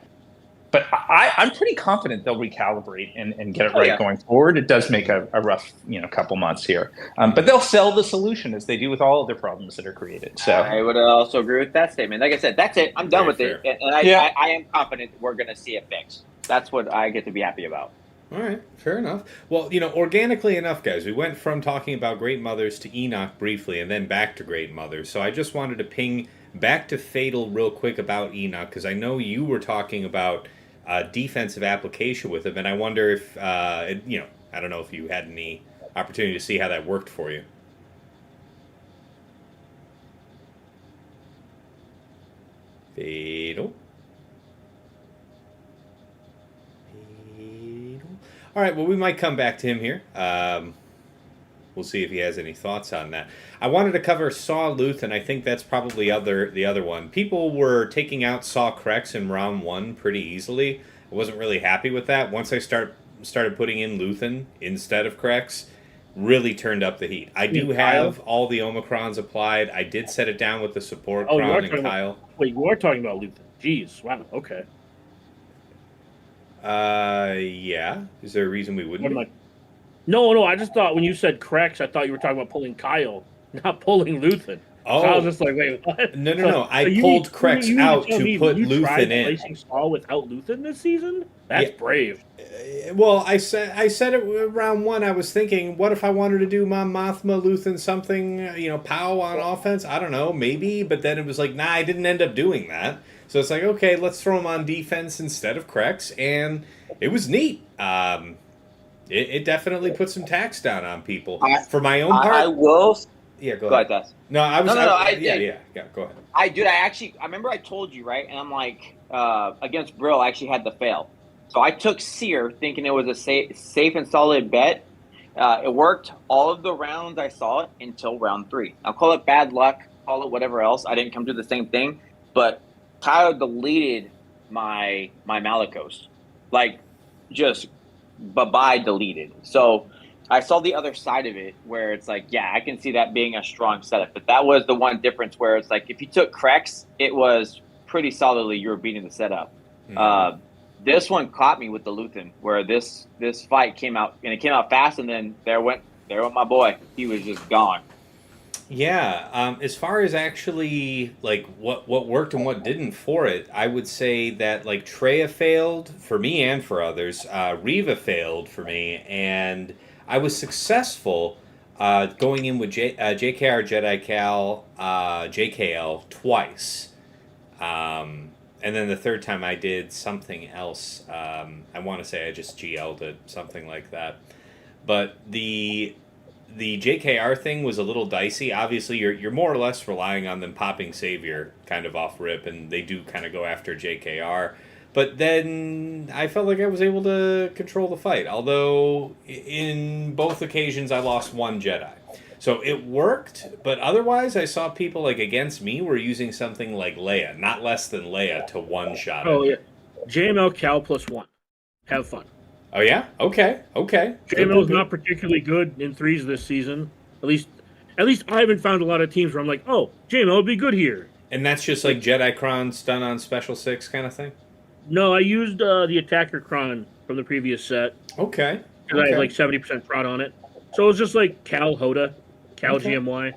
But I'm pretty confident they'll recalibrate and get it right going forward. It does make a rough, couple months here. But they'll sell the solution as they do with all of their problems that are created. So I would also agree with that statement. Like I said, that's it. I'm done with it. And I am confident we're going to see it fixed. That's what I get to be happy about. All right, fair enough. Well, organically enough, guys, we went from talking about Great Mothers to Enoch briefly and then back to Great Mothers. So I just wanted to ping back to Fatal real quick about Enoch, because I know you were talking about defensive application with him, and I wonder if, I don't know if you had any opportunity to see how that worked for you. Fatal. All right, well, we might come back to him here. We'll see if he has any thoughts on that. I wanted to cover Saw Luth, and I think that's probably the other one. People were taking out Saw Krex in round 1 pretty easily. I wasn't really happy with that. Once I started putting in Luthen instead of Krex, really turned up the heat. I do have all the Omicrons applied. I did set it down with the support Kron and Kyle. Wait, you are talking about Luthen. Jeez, wow, okay. Yeah. Is there a reason we wouldn't be? No, I just thought when you said Krex, I thought you were talking about pulling Kyle, not pulling Luthen. Oh. So I was just like, wait, what? No. I pulled Krex out to put Luthen in. Placing Saw without Luthen this season? That's brave. Well, I said it round 1. I was thinking, what if I wanted to do Mon Mothma, Luthen, something, POW on offense? I don't know, maybe. But then it was like, I didn't end up doing that. So it's like, okay, let's throw him on defense instead of Krex, and it was neat. It definitely put some tax down on people. For my own part, I will. Yeah, go ahead. Tess. No, I was. No, Go ahead. I remember I told you, right? And I'm like, against Brill, I actually had to fail. So I took Seer, thinking it was a safe and solid bet. It worked all of the rounds I saw it until round 3. I'll call it bad luck, call it whatever else. I didn't come to the same thing, but Kyle deleted my Malicos, like just bye deleted. So I saw the other side of it where it's like, I can see that being a strong setup. But that was the one difference where it's like if you took Krex, it was pretty solidly you were beating the setup. Mm-hmm. This one caught me with the Luthen, where this fight came out, and it came out fast, and then there went my boy. He was just gone. Yeah, as far as actually like what worked and what didn't for it, I would say that like Treya failed for me and for others. Reva failed for me, and I was successful going in with JKR Jedi Cal JKL twice, and then the third time I did something else. I want to say I just GL'd it, something like that, but the JKR thing was a little dicey. Obviously, you're more or less relying on them popping Savior kind of off rip, and they do kind of go after JKR. But then I felt like I was able to control the fight, although in both occasions I lost one Jedi. So it worked, but otherwise I saw people like against me were using something like Leia, not less than Leia, to one-shot it. Oh, yeah. JML Cal +1. Have fun. Oh, yeah? Okay. JML is not particularly good in 3s this season. At least I haven't found a lot of teams where I'm like, oh, JML would be good here. And that's just like Jedi Cron stun on Special 6 kind of thing? No, I used the attacker cron from the previous set Okay. because I had like 70% prot on it. So it was just like Cal Hoda, Cal Okay. GMY.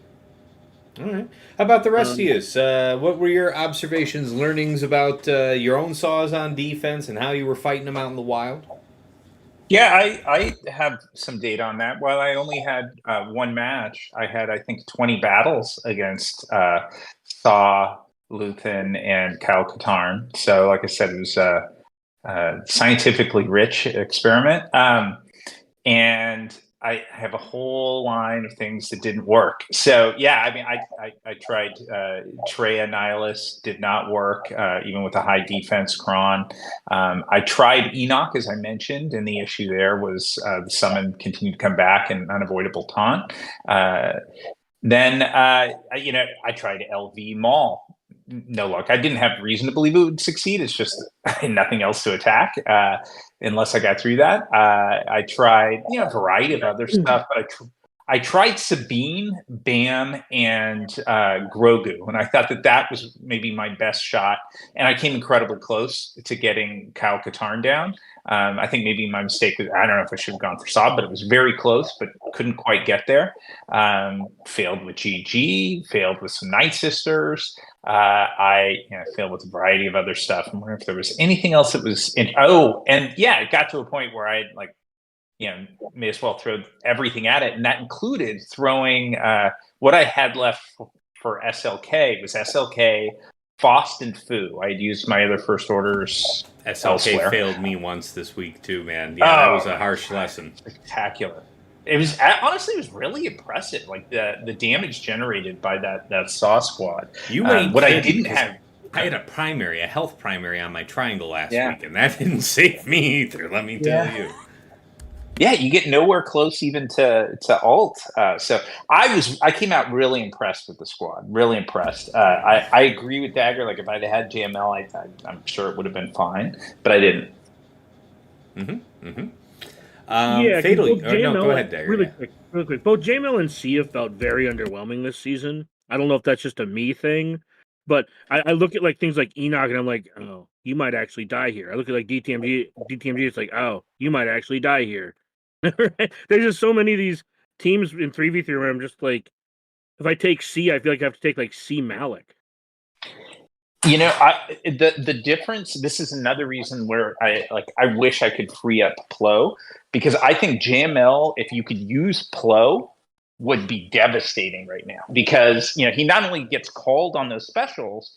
All right. How about the rest of Um, you? What were your observations, learnings about your own saws on defense and how you were fighting them out in the wild? Yeah, I have some data on that. While I only had one match, I had, I think, 20 battles against Saw, Luthen, and Kyle Katarn. So, like I said, it was a scientifically rich experiment. And I have a whole line of things that didn't work. So yeah, I mean, I tried Treya Nihilus, did not work, even with a high defense cron. I tried Enoch, as I mentioned, and the issue there was the summon continued to come back and unavoidable taunt. Then I tried LV Maul. No luck. I didn't have reason to believe it would succeed. It's just nothing else to attack unless I got through that. I tried, a variety of other stuff, but I tried Sabine, Bam, and Grogu, and I thought that was maybe my best shot. And I came incredibly close to getting Kyle Katarn down. I think maybe my mistake was, I don't know if I should have gone for Saab, but it was very close, but couldn't quite get there. Failed with GG, failed with some Night Sisters. I failed with a variety of other stuff. I'm wondering if there was anything else that was it got to a point where I may as well throw everything at it, and that included throwing what I had left for SLK was SLK, Faust, and Fu. I had used my other first orders SLK elsewhere. failed me once this week too, man. Yeah, that was a harsh lesson. Spectacular. It was honestly, it was really impressive. Like the damage generated by that Saw squad. You ain't what kidding, I didn't 'cause have. I had a health primary on my triangle last week, and that didn't save me either. Let me tell you. Yeah, you get nowhere close even to alt. So I came out really impressed with the squad. Really impressed. I agree with Dagger. Like if I'd had JML, I'm sure it would have been fine, but I didn't. Fatal. both JML, no, go ahead, Dagger. Really quick. Both JML and Sia felt very underwhelming this season. I don't know if that's just a me thing, but I look at like things like Enoch and I'm like, oh, you might actually die here. I look at like DTMG, it's like, oh, you might actually die here. There's just so many of these teams in 3v3 where I'm just like, if I take C, I feel like I have to take like C Malik. The difference. This is another reason where I wish I could free up Plo, because I think JML, if you could use Plo, would be devastating right now, because he not only gets called on those specials,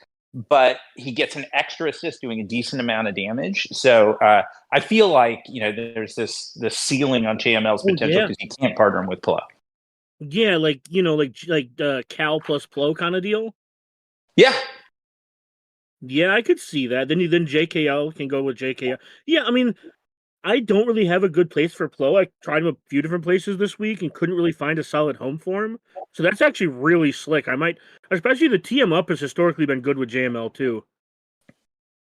but he gets an extra assist doing a decent amount of damage. So I feel like there's this ceiling on JML's potential because you can't partner him with Plo. Yeah, like Cal plus Plo kind of deal. Yeah, I could see that. Then JKL can go with JKL. Yeah, I mean, I don't really have a good place for Plo. I tried him a few different places this week and couldn't really find a solid home for him. So that's actually really slick. I might, especially the TM up has historically been good with JML too.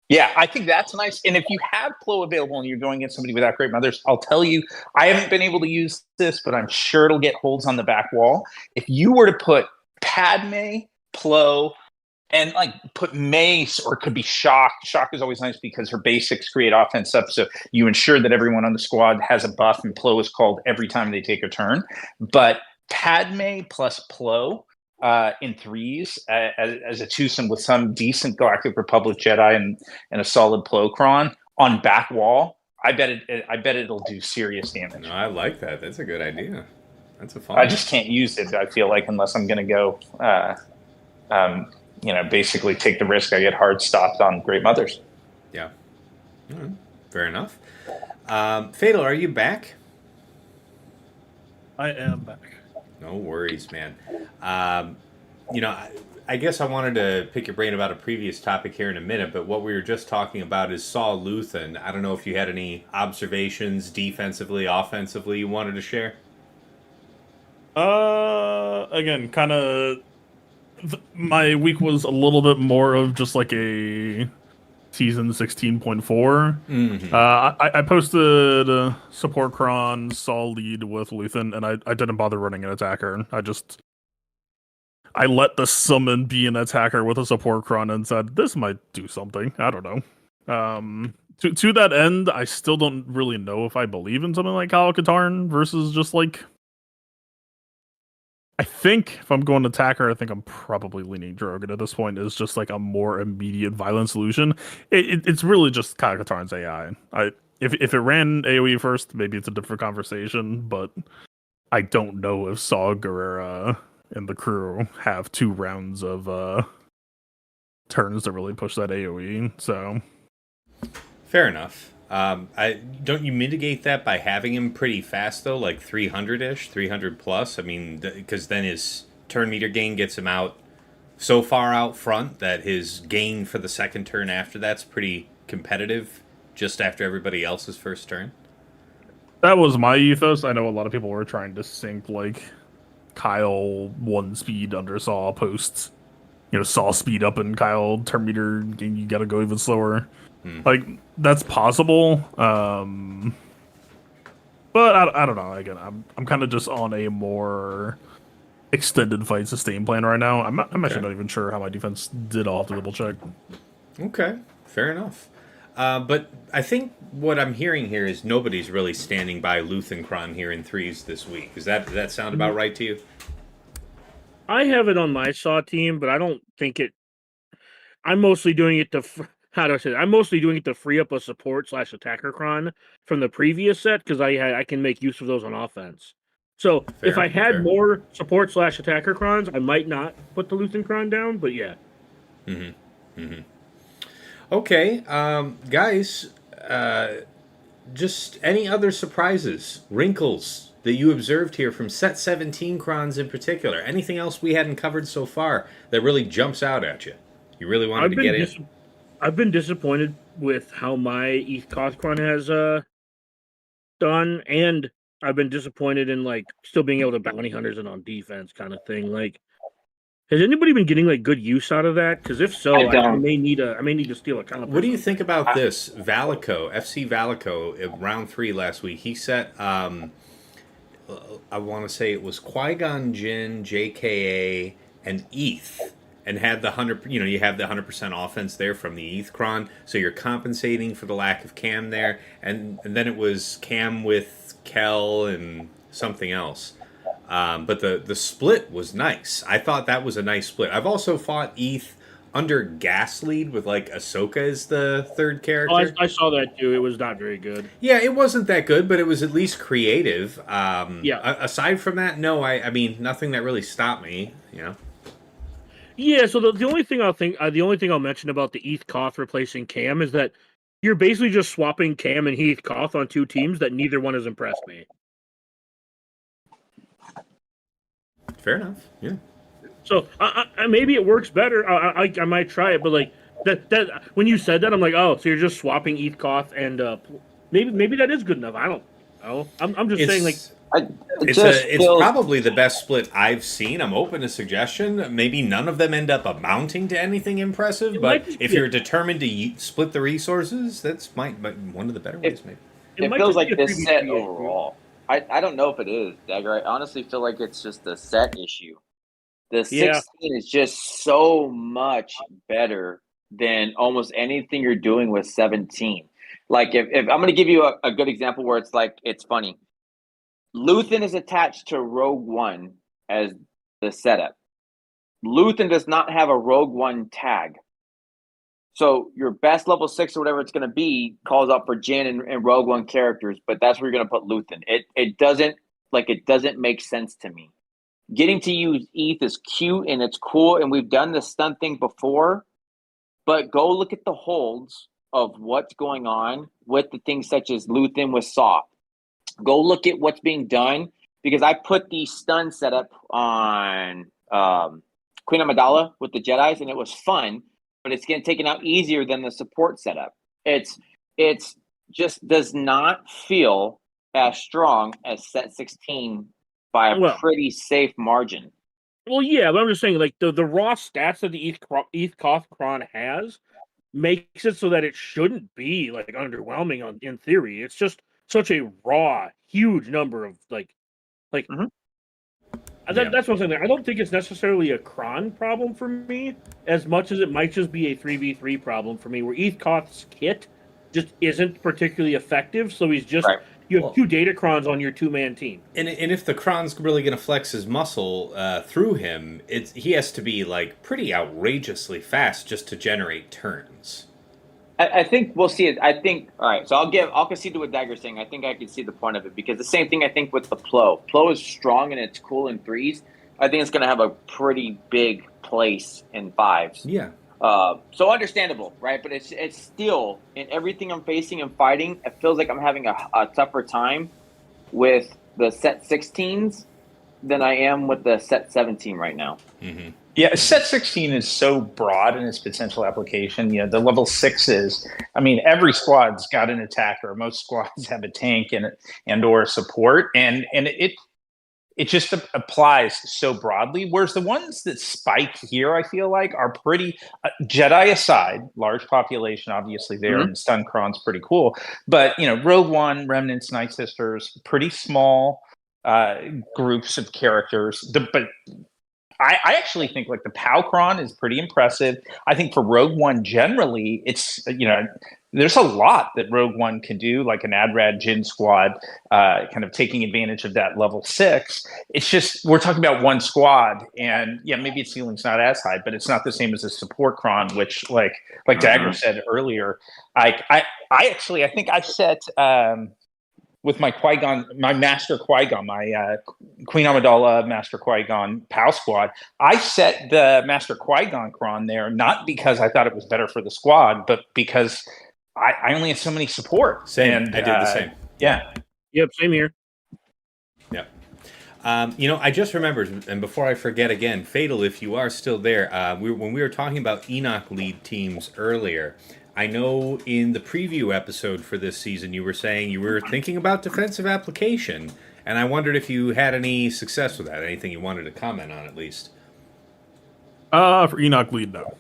Yeah, I think that's nice. And if you have Plo available and you're going against somebody without Great Mothers, I'll tell you, I haven't been able to use this, but I'm sure it'll get holds on the back wall. If you were to put Padme, Plo, and put Mace, or it could be Shock. Shock is always nice because her basics create offense up, so you ensure that everyone on the squad has a buff, and Plo is called every time they take a turn. But Padme plus Plo in threes as a twosome with some decent Galactic Republic Jedi and a solid Plo cron on back wall, I bet it'll do serious damage. No, I like that. That's a good idea. That's a fun. I just can't use it, I feel like, unless I'm going to go basically take the risk I get hard stopped on Great Mothers. Yeah. Fair enough. Fatal, are you back? I am back. No worries, man. I guess I wanted to pick your brain about a previous topic here in a minute, but what we were just talking about is Saul Luthen. I don't know if you had any observations defensively, offensively you wanted to share? Again, kind of... my week was a little bit more of just like a season 16.4. Mm-hmm. I posted support cron, Saul lead with Luthen, and I didn't bother running an attacker. I let the summon be an attacker with a support cron and said, this might do something. I don't know. To that end, I still don't really know if I believe in something like Kyle Katarn versus just like. I think if I'm going to attacker, I think I'm probably leaning Drogon at this point. Is just like a more immediate violent solution. It's really just Kyle Katarn's AI. If it ran AoE first, maybe it's a different conversation. But I don't know if Saw Gerrera and the crew have 2 rounds of turns to really push that AoE. So Fair enough. Don't you mitigate that by having him pretty fast though, like 300-ish, 300 plus? I mean, because then his turn meter gain gets him out so far out front that his gain for the second turn after that's pretty competitive, just after everybody else's first turn. that was my ethos. I know a lot of people were trying to sync like Kyle 1 speed under Saw posts. Saw speed up and Kyle turn meter gain. You got to go even slower. Like that's possible, but I don't know. Again, I'm kind of just on a more extended fight sustain plan right now. I'm actually not even sure how my defense did. I'll have to double check. Okay, fair enough. But I think what I'm hearing here is nobody's really standing by Luthenkron here in 3s this week. Does that sound about right to you? I have it on my Saw team, but I don't think it. I'm mostly doing it to. How do I say that? I'm mostly doing it to free up a support / attacker cron from the previous set because I can make use of those on offense. So if I had more support / attacker crons, I might not put the Luthenkron down, but yeah. Okay, guys, just any other surprises, wrinkles that you observed here from set 17 crons in particular? Anything else we hadn't covered so far that really jumps out at you? You really wanted to get in? I've been disappointed with how my ETH Kothkron has done, and I've been disappointed in like still being able to bounty hunters and on defense kind of thing. Like, has anybody been getting like good use out of that? Because if so, I may need to steal a comp. What do you think about this? Valico, FC Valico, in round 3 last week, he set I want to say it was Qui-Gon Jinn, JKA, and ETH. And had the 100, you have the 100% offense there from the ETH cron, so you're compensating for the lack of Cam there, and then it was Cam with Kel and something else. But the split was nice. I thought that was a nice split. I've also fought ETH under Gas Lead with like Ahsoka as the third character. I saw that too. It was not very good. Yeah, it wasn't that good, but it was at least creative. Yeah. Aside from that, no, I mean nothing that really stopped me. Yeah, so the only thing I'll mention about the ETH Koth replacing Cam is that you're basically just swapping Cam and Heath Koth on 2 teams that neither one has impressed me. Fair enough. Yeah. So maybe it works better. I might try it, but like that when you said that, I'm like, oh, so you're just swapping ETH Koth and maybe that is good enough. I don't know. I'm just saying like. It's probably the best split I've seen. I'm open to suggestion. Maybe none of them end up amounting to anything impressive, but if you're determined to split the resources, that's might one of the better ways. Maybe it feels like this set overall. I don't know if it is, Dagger. I honestly feel like it's just a set issue. The 16 is just so much better than almost anything you're doing with 17. Like if I'm going to give you a good example where it's funny. Luthen is attached to Rogue One as the setup. Luthen does not have a Rogue One tag. So your best level 6 or whatever it's going to be calls out for Jin and Rogue One characters, but that's where you're going to put Luthen. It doesn't make sense to me. Getting to use ETH is cute and it's cool, and we've done the stunt thing before, but go look at the holds of what's going on with the things such as Luthen with Saw. Go look at what's being done, because I put the stun setup on Queen Amidala with the Jedis, and it was fun, but it's getting taken out easier than the support setup. It's just does not feel as strong as set 16 by a pretty safe margin. Well, yeah, but I'm just saying, like the raw stats that the ETH Koth Kron has makes it so that it shouldn't be like underwhelming in theory. It's just such a raw, huge number of like. That's one thing. I don't think it's necessarily a cron problem for me, as much as it might just be a 3v3 problem for me, where Koth's kit just isn't particularly effective. So he's just you have 2 Datacrons on your 2-man team. And if the Kron's really going to flex his muscle through him, he has to be like pretty outrageously fast just to generate turns. I think we'll see it. I think all right. So I'll concede to what Dagger's saying. I think I can see the point of it because the same thing I think with the Plo. Plo is strong and it's cool in 3s. I think it's going to have a pretty big place in 5s. Yeah. So understandable, right? But it's still in everything I'm facing and fighting. It feels like I'm having a tougher time with the set 16s than I am with the set 17 right now. Mm-hmm. Yeah, set 16 is so broad in its potential application. You know, the level 6s, I mean, every squad's got an attacker. Most squads have a tank and or support, and it just applies so broadly. Whereas the ones that spike here, I feel like, are pretty, Jedi aside, large population, obviously there, and Stun Kron's pretty cool. But, you know, Rogue One, Remnants, Night Sisters, pretty small groups of characters. But I actually think like the Palcron is pretty impressive. I think for Rogue One generally, it's, you know, there's a lot that Rogue One can do, like an Adrad Jin squad, kind of taking advantage of that level 6. It's just, we're talking about one squad, and yeah, maybe its ceiling's not as high, but it's not the same as a support Kron, which like Dagger said earlier, I think I set, with my Qui-Gon, my Master Qui-Gon, my Queen Amidala Master Qui-Gon POW squad, I set the Master Qui-Gon Kron there, not because I thought it was better for the squad, but because I only have so many support. Same. And, I did the same. Yeah. Yep, same here. Yep. You know, I just remembered, and before I forget again, Fatal, if you are still there, when we were talking about Enoch lead teams earlier, I know in the preview episode for this season you were saying you were thinking about defensive application, and I wondered if you had any success with that, anything you wanted to comment on at least. For Enoch lead, no.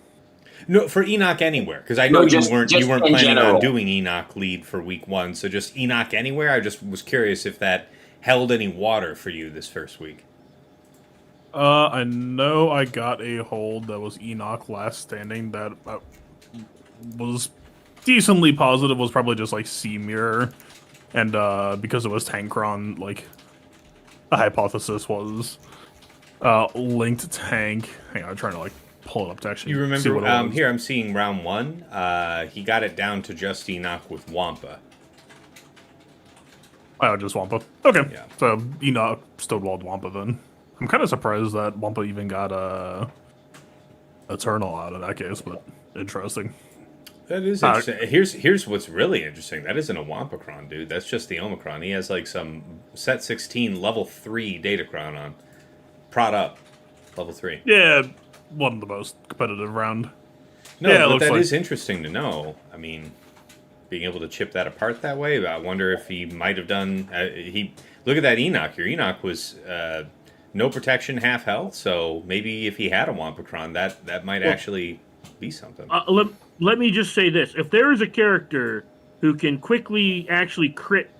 No, for Enoch Anywhere, because I know you weren't planning general. on doing Enoch lead for week 1, so just Enoch Anywhere. I just was curious if that held any water for you this first week. I know I got a hold that was Enoch Last Standing that was decently positive, was probably just like C Mirror, and because it was Tankron, like the hypothesis was linked tank. Hang on, I'm trying to like pull it up to actually. You remember? See what it was. Here I'm seeing round 1. He got it down to just Enoch with Wampa. Oh, just Wampa. Okay, Yeah. so Enoch stonewalled Wampa then. I'm kind of surprised that Wampa even got Eternal out of that case, but interesting. That is interesting. Here's what's really interesting. That isn't a Wampacron, dude. That's just the Omicron. He has like some set 16 level 3 Datacron on. Prod up. Level 3. Yeah, one of the most competitive round. No, yeah, but that is interesting to know. I mean, being able to chip that apart that way, I wonder if he might have done... look at that Enoch. Your Enoch was no protection, half health, so maybe if he had a Wampacron, that might actually be something. Let me just say this. If there is a character who can quickly actually crit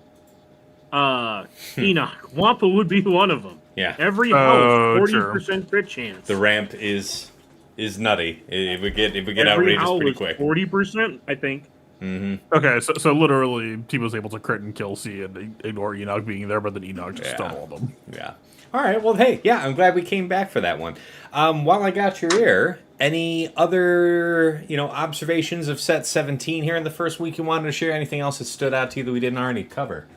Enoch, Wampa would be one of them. Yeah. Every house, 40% crit chance. The ramp is nutty. It would get Every outrageous house pretty was quick. 40%, I think. Mm-hmm. Okay, so literally, he was able to crit and kill C and ignore Enoch being there, but then Enoch just stonewalled him. Yeah. All right. Well, hey, yeah, I'm glad we came back for that one. While I got your ear, any other observations of set 17 here in the first week you wanted to share? Anything else that stood out to you that we didn't already cover?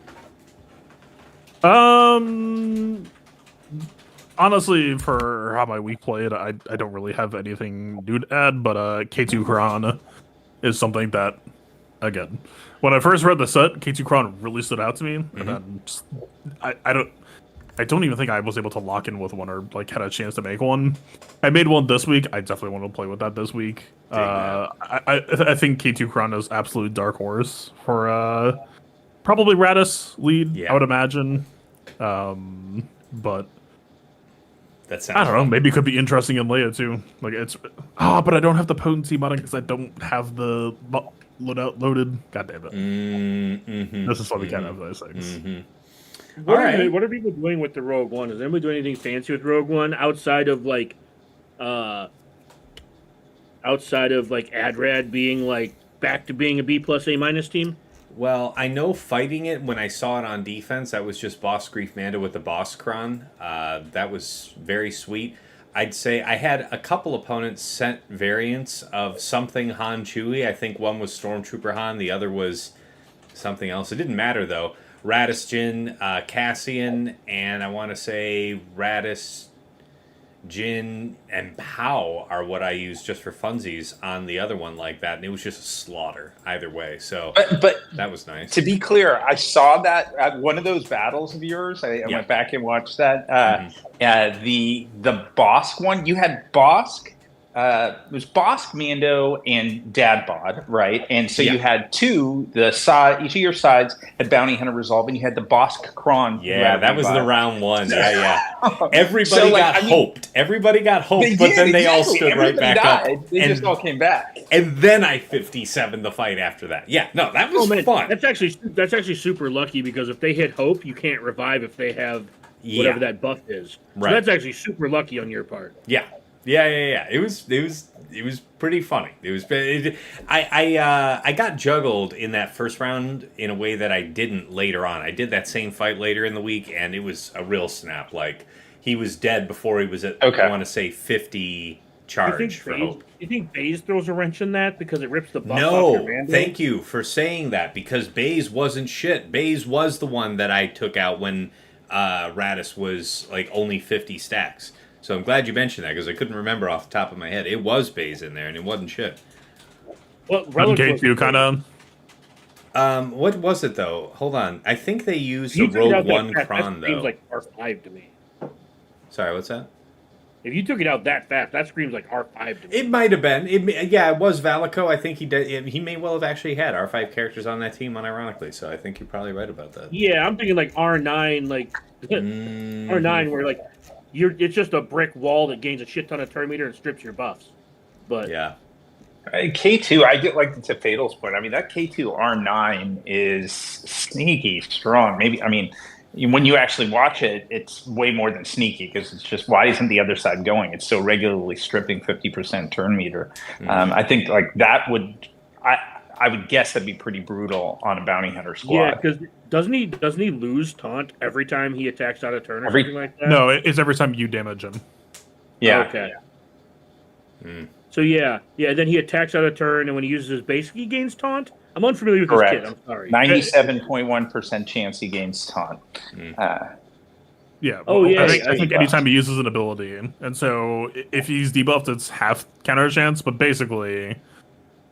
Honestly, for how my week played, I don't really have anything new to add, but K2 Kron is something that, again, when I first read the set, K2 Kron really stood out to me, and then just, I don't even think I was able to lock in with one or like had a chance to make one. I made one this week. I definitely want to play with that this week. I think K2 Kron is absolute dark horse for probably Radis lead. Yeah. I would imagine, but That sounds I don't know. Maybe it could be interesting in Leia too. Like it's but I don't have the potency button because I don't have the loadout loaded. God damn it! Mm-hmm. This is why we can't have those things. Mm-hmm. What All right. what are people doing with the Rogue One? Is anybody doing anything fancy with Rogue One outside of like Adrad being like back to being a B plus A minus team? Well, I know fighting it when I saw it on defense, that was just Boss Grief Manda with the Boss Kron. That was very sweet. I'd say I had a couple opponents sent variants of something Han Chewie. I think one was Stormtrooper Han, the other was something else. It didn't matter though. Radis Jin, Cassian, and I want to say Radis Jin and Pow are what I used just for funsies on the other one like that, and it was just a slaughter either way. So But that was nice. to be clear, I saw that at one of those battles of yours. I went back and watched that. The Bosk one, you had Bosk. It was Bosk, Mando, and Dad Bod, right? And so you had each of your sides had Bounty Hunter Resolve, and you had the Bosk Kron. Yeah, that was the round one. Yeah. Everybody got hoped. Everybody got hoped, but then they all stood right back up. They just all came back. And then I 57 the fight after that. Yeah, no, that was fun. That's actually super lucky because if they hit hope, you can't revive if they have whatever that buff is. So that's actually super lucky on your part. Yeah. It was pretty funny. I got juggled in that first round in a way that I didn't later on. I did that same fight later in the week, and it was a real snap. Like he was dead before he was at I want to say 50 charge for hope. You think Baze throws a wrench in that because it rips the buff off No, your Mando? thank you for saying that because Baze wasn't shit. Baze was the one that I took out when Radis was like only 50 stacks. So I'm glad you mentioned that because I couldn't remember off the top of my head. It was Baze in there, and it wasn't shit. What K2 kind of? What was it though? Hold on. I think they used the Rogue One Kron though. That screams like R5 to me. Sorry, what's that? If you took it out that fast, that screams like R5 to me. It might have been. It was Valico. I think he did. He may well have actually had R5 characters on that team, unironically. So I think you're probably right about that. Yeah, I'm thinking like R9, like R9, where like it's just a brick wall that gains a shit ton of turn meter and strips your buffs. But yeah. K2, I get like to Fatal's point. I mean, that K2 R9 is sneaky strong. Maybe, I mean, when you actually watch it, it's way more than sneaky because it's just why isn't the other side going? It's so regularly stripping 50% turn meter. I think like that would, I would guess that'd be pretty brutal on a bounty hunter squad. Yeah, because doesn't he lose taunt every time he attacks out of turn or something like that? No, it's every time you damage him. Yeah. Okay. So yeah. Then he attacks out of turn, and when he uses his basic, he gains taunt. I'm unfamiliar with this kid. I'm sorry. 97.1% chance he gains taunt. Yeah. Oh, yeah. I think anytime he uses an ability, and so if he's debuffed, it's half counter chance. But basically,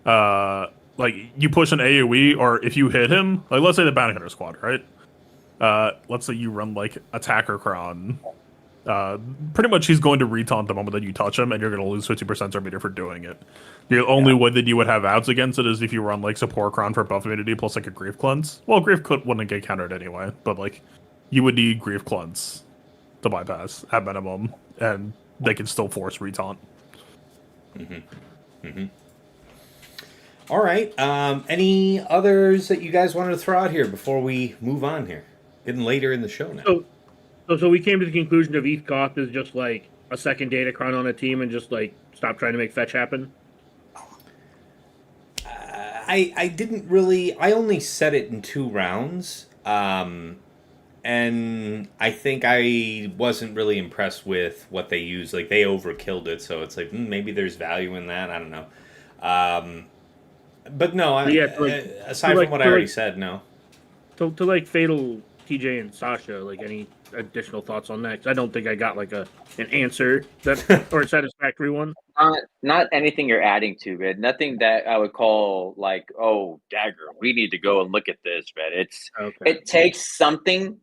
like you push an AOE, or if you hit him, like let's say the bounty hunter squad, right? Let's say you run like attacker Kron. Pretty much he's going to retaunt the moment that you touch him, and you're going to lose 50% turn meter for doing it. The only way that you would have outs against it is if you run like support Kron for buff immunity plus like a grief cleanse. Well, grief wouldn't get countered anyway, but like you would need grief cleanse to bypass at minimum, and they can still force retaunt. All right. Any others that you guys wanted to throw out here before we move on here? Getting later in the show now. So we came to the conclusion of ETH Koth is just like a second data Kron on a team and just like stop trying to make fetch happen. I didn't really. I only said it in 2 rounds, and I think I wasn't really impressed with what they used. Like they overkilled it, so it's like maybe there's value in that. I don't know. But no, aside from what I already said, no. To like Fatal, TJ, and Sasha, like any additional thoughts on that? 'Cause I don't think I got like an answer that or a satisfactory one. Not anything you're adding to it. Nothing that I would call like, oh, dagger. We need to go and look at this, man. It takes something,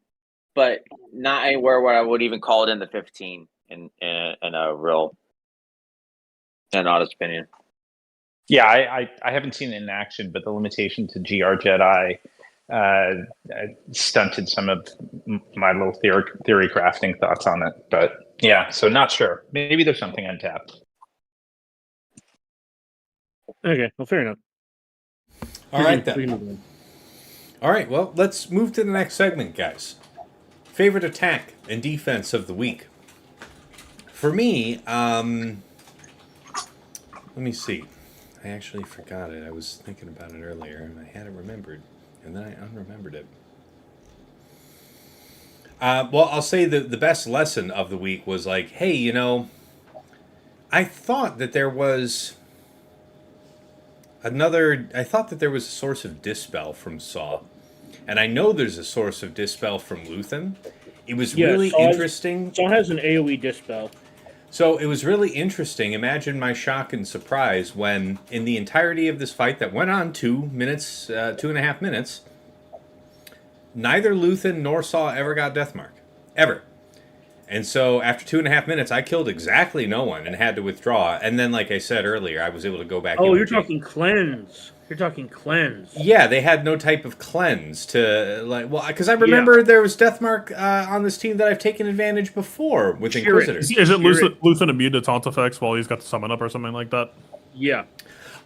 but not anywhere where I would even call it in the 15 in a real, an honest opinion. Yeah, I haven't seen it in action, but the limitation to GR Jedi stunted some of my little theory crafting thoughts on it. But yeah, so not sure. Maybe there's something untapped. Okay, well, fair enough. All right, then. All right, well, let's move to the next segment, guys. Favorite attack and defense of the week. For me, let me see. I actually forgot it. I was thinking about it earlier, and I had it remembered, and then I unremembered it. Well, I'll say the best lesson of the week was like, hey, you know, I thought that there was a source of dispel from Saw. And I know there's a source of dispel from Luthen. It was really interesting. Saw has an AoE dispel. So it was really interesting. Imagine my shock and surprise when, in the entirety of this fight that went on 2.5 minutes, neither Luthen nor Saw ever got Deathmark. Ever. And so after 2.5 minutes, I killed exactly no one and had to withdraw. And then, like I said earlier, I was able to go back. Oh, you're talking cleanse. You're talking cleanse. Yeah, they had no type of cleanse to because I remember there was Deathmark on this team that I've taken advantage before with Inquisitors. Is it Luthen immune to taunt effects while he's got the summon up or something like that? Yeah.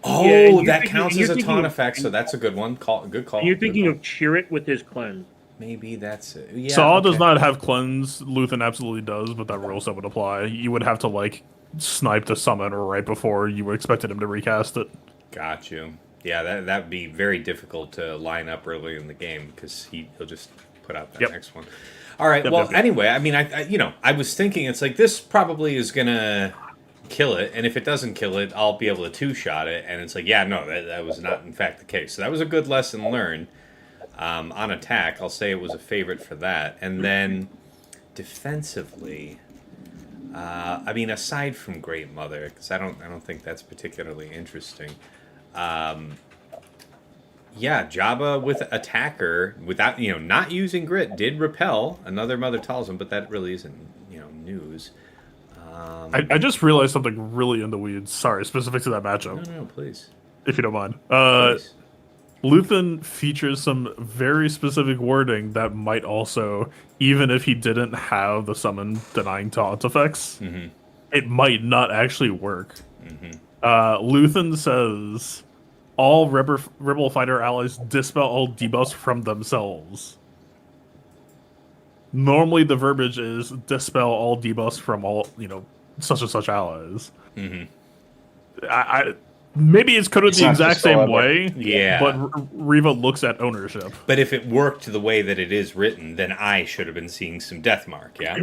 Oh, that counts as a taunt effect, so that's a good one. Good call. And you're thinking of Chirrut with his cleanse. Maybe that's it. Yeah, Saw does not have cleanse. Luthen absolutely does, but that rule set would apply. You would have to snipe the summon right before you expected him to recast it. Got you. Yeah, that would be very difficult to line up early in the game because he'll just put out that next one. All right. Anyway, I mean, I was thinking it's like this probably is gonna kill it, and if it doesn't kill it, I'll be able to two-shot it. And it's like, yeah, no, that was not in fact the case. So that was a good lesson learned. On attack, I'll say it was a favorite for that. And then defensively, I mean, aside from Great Mother, because I don't think that's particularly interesting. Jabba with attacker without not using grit did repel another Mother Talzin, but that really isn't news. I just realized something really in the weeds. Sorry, specific to that matchup. No, please, if you don't mind. Please. Luthen features some very specific wording that might also, even if he didn't have the summon denying taunt effects, it might not actually work. Luthen says, all Rebel fighter allies dispel all debuffs from themselves. Normally the verbiage is dispel all debuffs from all, such and such allies. Maybe it's coded the exact same way, but Reva looks at ownership. But if it worked the way that it is written, then I should have been seeing some Deathmark, yeah?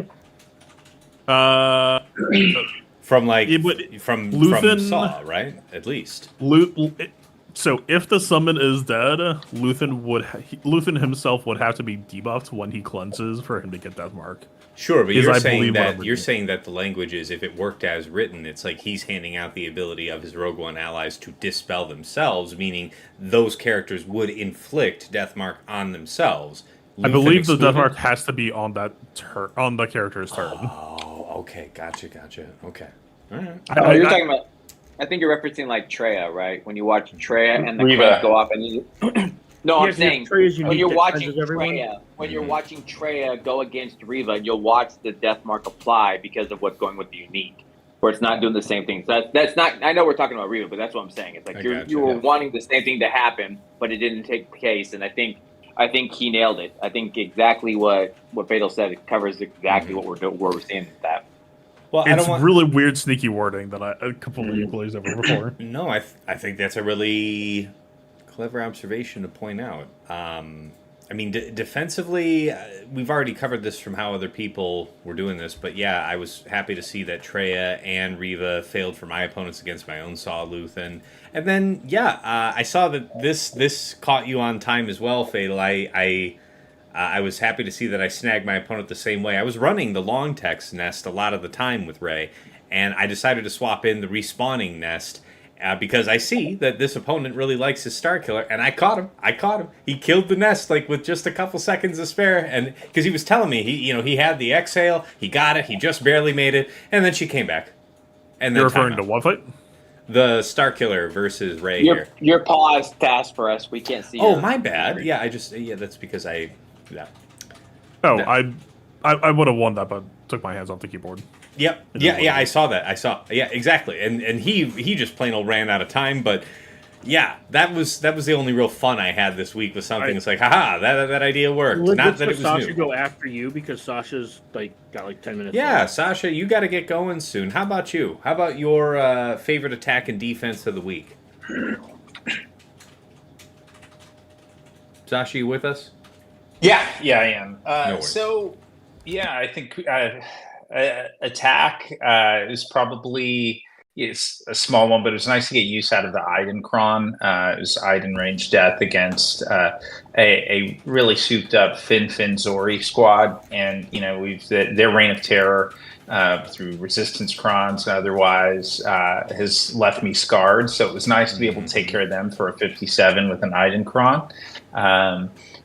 From Luthen, Saw, right? At least. So if the summon is dead, Luthen himself would have to be debuffed when he cleanses for him to get Deathmark. Sure, but you're saying that the language is, if it worked as written, it's like he's handing out the ability of his Rogue One allies to dispel themselves, meaning those characters would inflict Deathmark on themselves. I believe the Deathmark has to be on that on the character's turn. Oh, okay, gotcha. Okay, all right. You're talking about. I think you're referencing like Treya, right? When you watch Treya and the cleanse go off, and you. No, I'm saying when you're watching Treya go against Reva, you'll watch the Deathmark apply because of what's going with the unique, where it's not doing the same thing. So that's not. I know we're talking about Reva, but that's what I'm saying. It's like you were wanting the same thing to happen, but it didn't take place. And I think he nailed it. I think exactly what Fatal said. It covers exactly what we're seeing with that. Well, it's really weird, sneaky wording that I completely glazed over before. No, I think that's a really clever observation to point out. I mean, defensively, we've already covered this from how other people were doing this, but yeah, I was happy to see that Treya and Reva failed for my opponents against my own Saw Luthen. And then, I saw that this caught you on time as well, Fatal. I was happy to see that I snagged my opponent the same way. I was running the long text nest a lot of the time with Rey, and I decided to swap in the respawning nest because I see that this opponent really likes his Star Killer, and I caught him. He killed the nest with just a couple seconds to spare, and because he was telling me he had the exhale, he got it, he just barely made it, and then she came back. And then you're referring to what fight? The Star Killer versus Rey here. Your pause task for us. We can't see. Oh, my bad. Yeah, that's because I. Yeah. Oh, no. I would have won that, but took my hands off the keyboard. Yep. Yeah, I saw that. Yeah, exactly. And he just plain old ran out of time, but Yeah, that was the only real fun I had this week. Was something that's like, haha, that idea worked. Let's Not that let it was Sasha new. go after you because Sasha's got 10 minutes. Yeah, left. Sasha, you got to get going soon. How about you? How about your favorite attack and defense of the week? Sasha, you with us? Yeah, I am. No worries. So, yeah, I think attack is probably it's a small one, but it was nice to get use out of the Iden Kron. It was Iden range death against a really souped up Finn Zori squad, and their reign of terror through resistance crons and otherwise has left me scarred. So it was nice to be able to take care of them for a 57 with an Iden Kron.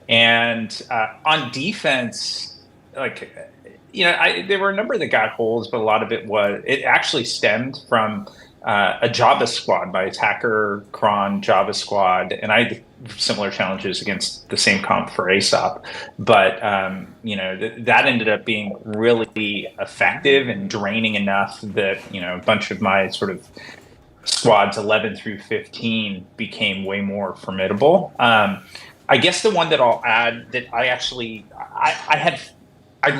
And on defense, there were a number that got holes, but a lot of it actually stemmed from a Java squad by attacker Kron Java squad, and I had similar challenges against the same comp for Aesop, but that ended up being really effective and draining enough that a bunch of my sort of squads 11 through 15 became way more formidable. I guess the one that I'll add that I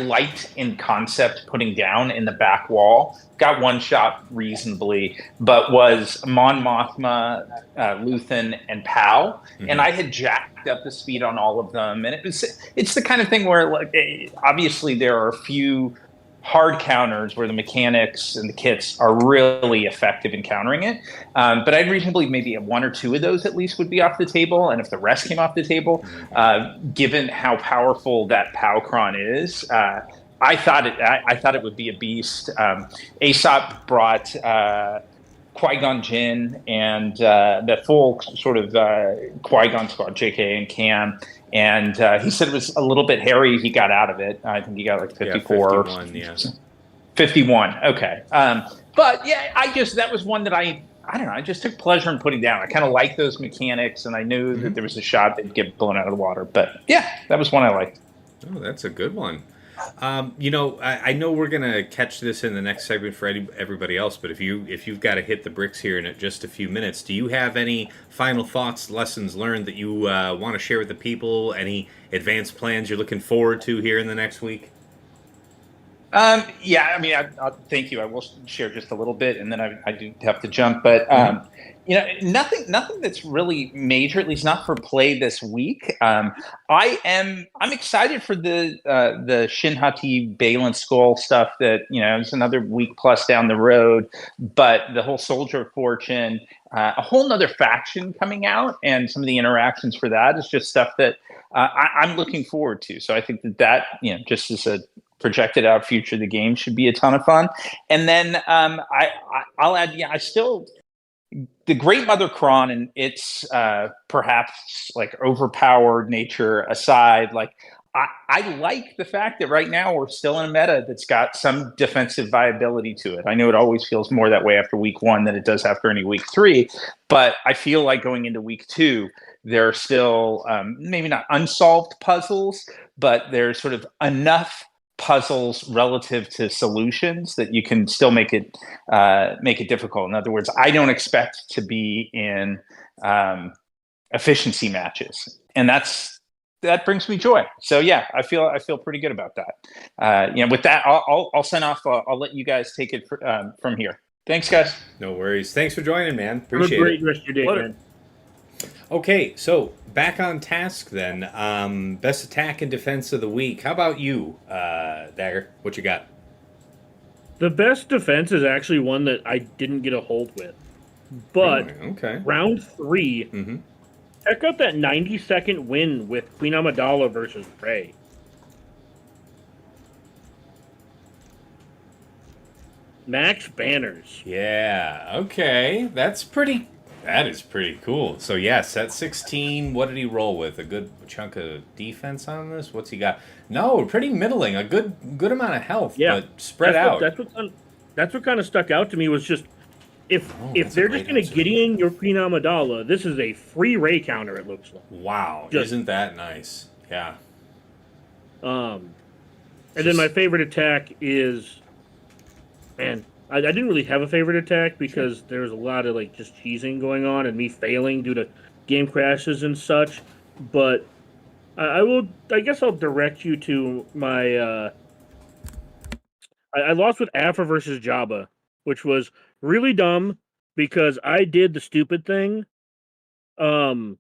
liked in concept putting down in the back wall, got one shot reasonably, but was Mon Mothma, Luthen, and Pow. Mm-hmm. And I had jacked up the speed on all of them. And it's the kind of thing where obviously there are a few hard counters where the mechanics and the kits are really effective in countering it. But I'd reasonably maybe one or two of those at least would be off the table. And if the rest came off the table, given how powerful that Powcron is, I thought it would be a beast. Aesop brought Qui-Gon Jinn and the full sort of Qui-Gon squad, JK and Cam. And he said it was a little bit hairy. He got out of it. I think he got like 54. Yeah, 51, yeah. 51, okay. But yeah, that was one that I don't know, I just took pleasure in putting down. I kind of like those mechanics, and I knew that there was a shot that'd get blown out of the water. But yeah, that was one I liked. Oh, that's a good one. I know we're gonna catch this in the next segment for everybody else, but if you've got to hit the bricks here in just a few minutes, do you have any final thoughts, lessons learned that you want to share with the people? Any advanced plans you're looking forward to here in the next week? Yeah, I mean, I'll thank you. I will share just a little bit, and then I do have to jump. But nothing that's really major, at least not for play this week. I'm excited for the Shin-Hati Balin Skull stuff. That it's another week plus down the road. But the whole Soldier of Fortune, a whole nother faction coming out, and some of the interactions for that is just stuff that I'm looking forward to. So I think that just as a projected out future of the game should be a ton of fun. And then I'll add, the Great Mother Kron and its perhaps like overpowered nature aside, I like the fact that right now we're still in a meta that's got some defensive viability to it. I know it always feels more that way after week 1 than it does after any week 3, but I feel like going into week 2, there are still maybe not unsolved puzzles, but there's sort of enough puzzles relative to solutions that you can still make it difficult. In other words, I don't expect to be in efficiency matches, and that brings me joy. So yeah, I feel pretty good about that. With that, I'll sign off. I'll let you guys take it from here. Thanks, guys. No worries. Thanks for joining, man. Appreciate it. Have a great rest of your day, man. Okay, so back on task then. Best attack and defense of the week. How about you, Dagger? What you got? The best defense is actually one that I didn't get a hold with. But round 3, check out that 90-second win with Queen Amidala versus Rey. Max banners. Yeah, okay. That is pretty cool. So yeah, set 16. What did he roll with? A good chunk of defense on this? What's he got? No, pretty middling. A good amount of health, but spread out. That's what kind of stuck out to me was just if they're just going to get in your Queen Amidala, this is a free Rey counter. It looks like. Wow, isn't that nice? Yeah. And then my favorite attack is, man, I didn't really have a favorite attack because there was a lot of like just cheesing going on and me failing due to game crashes and such. But I will. I guess I'll direct you to my. I lost with Afra versus Jabba, which was really dumb because I did the stupid thing. Um,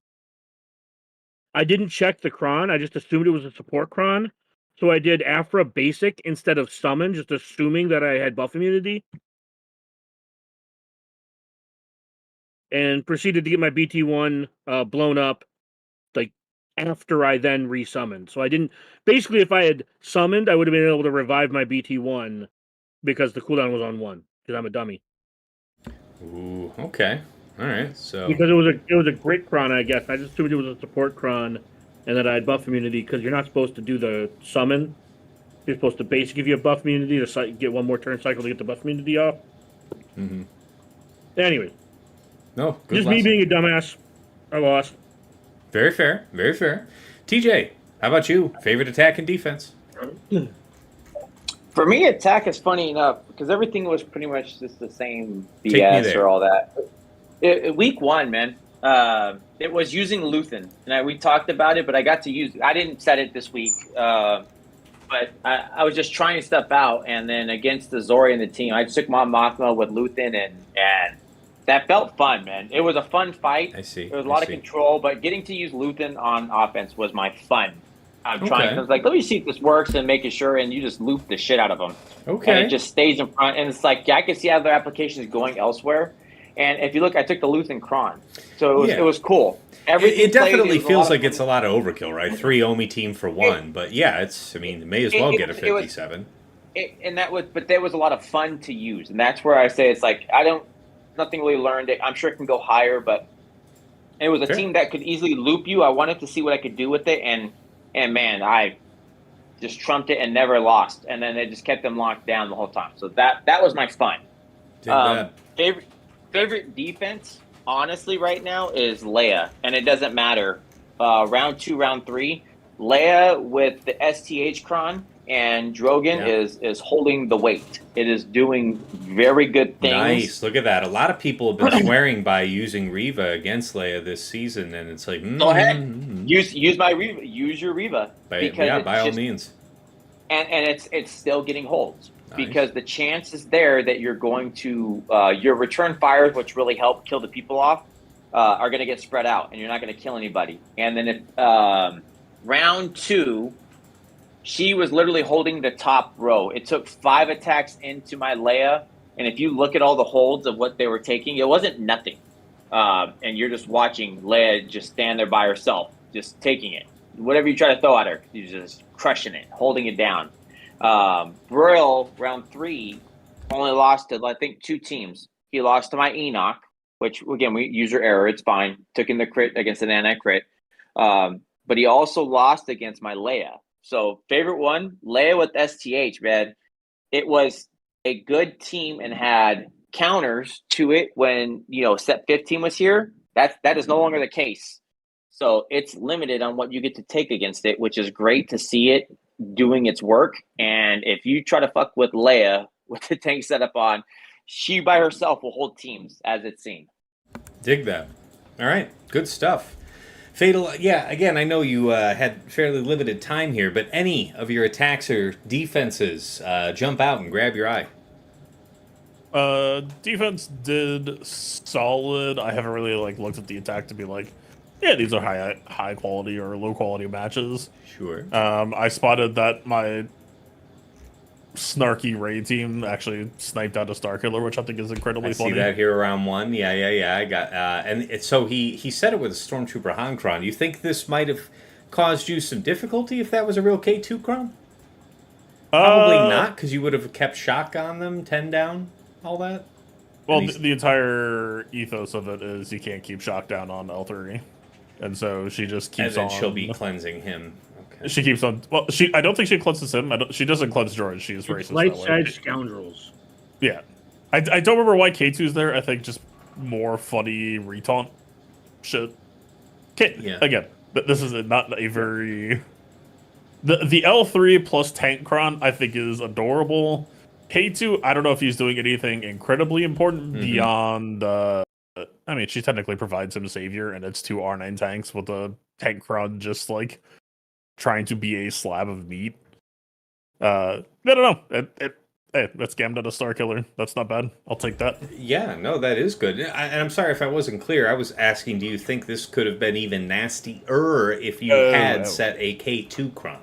I didn't check the cron. I just assumed it was a support cron. So I did Afra basic instead of summon, just assuming that I had buff immunity. And proceeded to get my BT1 blown up like after I then resummoned. So I didn't. Basically, if I had summoned, I would have been able to revive my BT1 because the cooldown was on 1 because I'm a dummy. Ooh, okay. All right. So Because it was a grit cron, I guess. I just assumed it was a support cron, and that I had buff immunity because you're not supposed to do the summon. You're supposed to basic give you a buff immunity to get one more turn cycle to get the buff immunity off. Mm-hmm. Anyway, No, good just lesson. me being a dumbass. I lost. Very fair. Very fair. TJ, how about you? Favorite attack and defense? For me, attack is funny enough because everything was pretty much just the same Take me BS there. or all that. Week 1, man, it was using Luthen, and we talked about it, but I got to use. I didn't set it this week, but I was just trying stuff out, and then against the Zori and the team, I took Mon Mothma with Luthen, and that felt fun, man. It was a fun fight. I see. There was a lot of control, but getting to use Luthen on offense was my fun. I'm trying. Okay. I was like, let me see if this works and making sure, and you just loop the shit out of them. Okay. And it just stays in front, and it's like, yeah, I can see other applications going elsewhere. And if you look, I took the Luthen Kron, so it was cool. It definitely feels like it's a lot of overkill, right? 3 Omi team for 1, but yeah, it may as well get a 57. But there was a lot of fun to use, and that's where I say it's like nothing really learned it. I'm sure it can go higher, but it was a team that could easily loop you. I wanted to see what I could do with it, and man, I just trumped it and never lost, and then it just kept them locked down the whole time. So that was my fun. Favorite defense, honestly, right now is Leia, and it doesn't matter. Round 2, round 3, Leia with the STH cron and Drogon is holding the weight. It is doing very good things. Nice, look at that. A lot of people have been swearing by using Reva against Leia this season, and it's like, go ahead, use my Reva, use your Reva, by all means. And it's still getting holds. Nice. Because the chance is there that you're going to your return fires, which really help kill the people off, are going to get spread out, and you're not going to kill anybody. And then if round 2, she was literally holding the top row. It took 5 attacks into my Leia, and if you look at all the holds of what they were taking, it wasn't nothing. And you're just watching Leia just stand there by herself, just taking it. Whatever you try to throw at her, you're just crushing it, holding it down. Brill, round 3, only lost to, I think, 2 teams. He lost to my Enoch, which, again, we user error. It's fine. Took in the crit against an anti-crit. But he also lost against my Leia. So, favorite one, Leia with STH, man. It was a good team and had counters to it when, set 15 was here. That is no longer the case. So, it's limited on what you get to take against it, which is great to see it doing its work. And if you try to fuck with Leia with the tank setup on, she by herself will hold teams, as it's seen. Dig that. All right, good stuff. Fatal, again, I know you had fairly limited time here, but any of your attacks or defenses jump out and grab your eye? Defense did solid. I haven't really looked at the attack to be like, yeah, these are high quality or low quality matches. Sure. I spotted that my snarky Ray team actually sniped out a Starkiller, which I think is incredibly funny. I see that here around 1. Yeah. I got so he said it with a Stormtrooper Hankron. You think this might have caused you some difficulty if that was a real K2 Chrome? Probably not, because you would have kept shock on them, 10 down, all that. Well, the entire ethos of it is you can't keep shock down on L3. And so she just keeps on. And then she'll be cleansing him. Okay. She keeps on. Well, I don't think she cleanses him. She doesn't cleanse droids. She's racist. Light side scoundrels. Yeah. I don't remember why K2's there. I think just more funny retaunt shit. Again, this is not a very. The L3 plus Tank Cron, I think, is adorable. K2, I don't know if he's doing anything incredibly important beyond. I mean, she technically provides him savior, and it's 2 R9 tanks with a tank crowd just like trying to be a slab of meat. I don't know. Hey, that's Gamda the Star Killer. That's not bad. I'll take that. Yeah, no, that is good. And I'm sorry if I wasn't clear. I was asking, do you think this could have been even nastier if you had set a K2 Kron?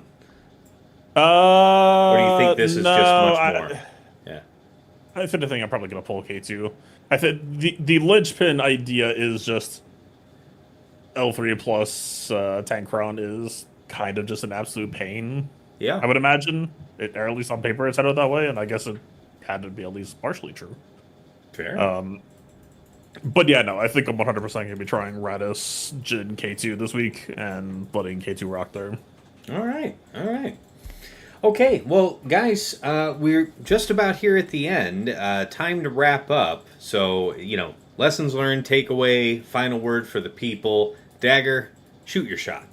Or do you think this is just much more? Yeah. If anything, I'm probably going to pull K2. I think the linchpin idea is just L3 plus tank crown is kind of just an absolute pain. Yeah. I would imagine, or at least on paper it's headed that way, and I guess it had to be at least partially true. Fair. But yeah, no, I think I'm 100% going to be trying Radis, Jin, K2 this week, and letting K2 rock there. All right. Okay, well, guys, we're just about here at the end. Time to wrap up. So, lessons learned, takeaway, final word for the people. Dagger, shoot your shot.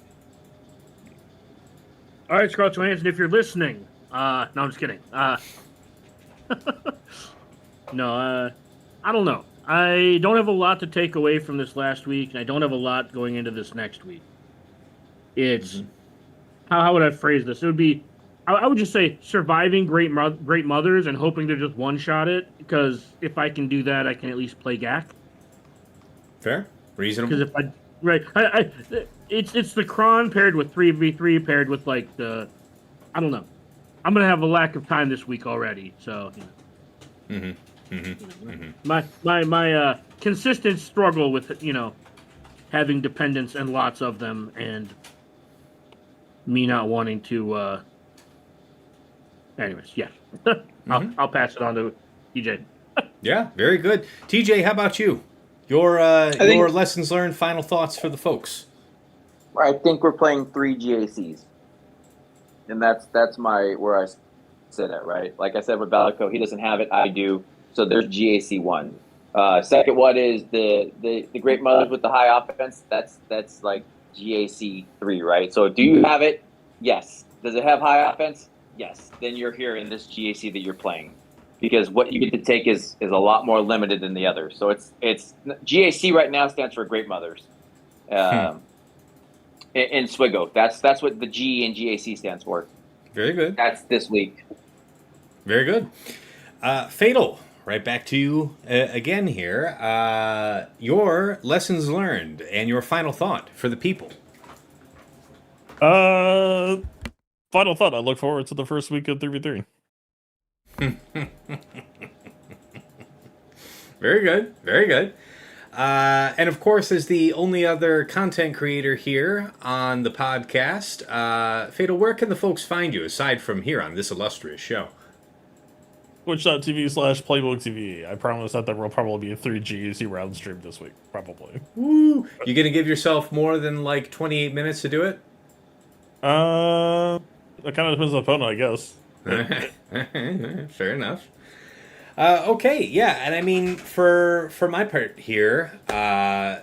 All right, Scarlett Johansson, if you're listening. No, I'm just kidding. No, I don't know. I don't have a lot to take away from this last week, and I don't have a lot going into this next week. It's... How would I phrase this? It would be... I would just say surviving great mothers and hoping to just one-shot it, because if I can do that, I can at least play GAC. Fair? Reasonable? Because if it's the Kron paired with 3v3 paired with like the... I don't know. I'm going to have a lack of time this week already, so... My consistent struggle with, having dependents and lots of them, and me not wanting to... Anyways, yeah. I'll pass it on to TJ. Yeah, very good. TJ, how about you? Your lessons learned, final thoughts for the folks. I think we're playing 3 GACs. And that's where I sit at, right? Like I said with Balico, he doesn't have it, I do. So there's GAC 1. Second one is the Great Mothers with the high offense. That's like GAC 3, right? So do you have it? Yes. Does it have high offense? Yes. Then you're here in this GAC that you're playing, because what you get to take is a lot more limited than the others. So it's GAC right now stands for Great Mothers. In Swigo, that's what the G in GAC stands for. Very good. That's this week. Very good. Fatal, right back to you again here. Your lessons learned and your final thought for the people. Final thought, I look forward to the first week of 3v3. Very good. Very good. And of course, as the only other content creator here on the podcast, Fatal, where can the folks find you aside from here on this illustrious show? Twitch.tv/PlaybookTV. I promise that there will probably be a 3 GAC round stream this week. Probably. Woo! You gonna give yourself more than like 28 minutes to do it? It kind of depends on the opponent, I guess. Fair enough. Okay, yeah, and I mean, for my part here, I'm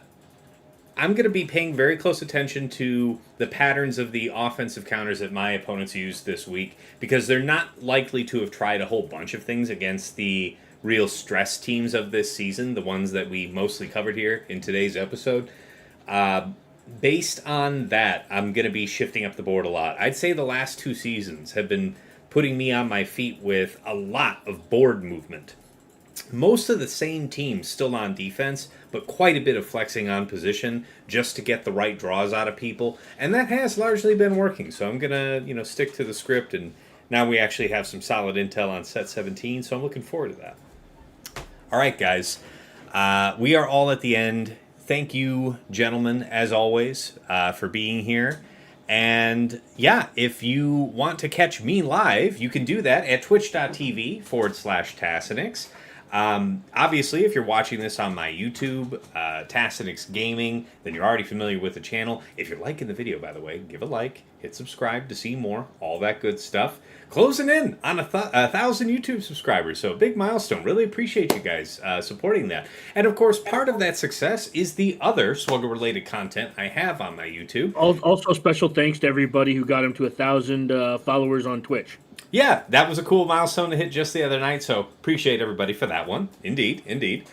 going to be paying very close attention to the patterns of the offensive counters that my opponents used this week, because they're not likely to have tried a whole bunch of things against the real stress teams of this season, the ones that we mostly covered here in today's episode. Based on that, I'm going to be shifting up the board a lot. I'd say the last 2 seasons have been putting me on my feet with a lot of board movement. Most of the same teams still on defense, but quite a bit of flexing on position just to get the right draws out of people. And that has largely been working. So I'm going to, stick to the script. And now we actually have some solid intel on set 17. So I'm looking forward to that. All right, guys. We are all at the end. Thank you, gentlemen, as always, for being here. And yeah, if you want to catch me live, you can do that at twitch.tv/Tassinix. Obviously, if you're watching this on my YouTube, Tassinix Gaming, then you're already familiar with the channel. If you're liking the video, by the way, give a like, hit subscribe to see more, all that good stuff. Closing in on 1,000 YouTube subscribers, so a big milestone. Really appreciate you guys supporting that. And of course, part of that success is the other Swuggle-related content I have on my YouTube. Also, special thanks to everybody who got him to 1,000 followers on Twitch. Yeah, that was a cool milestone to hit just the other night, so appreciate everybody for that one. Indeed, indeed.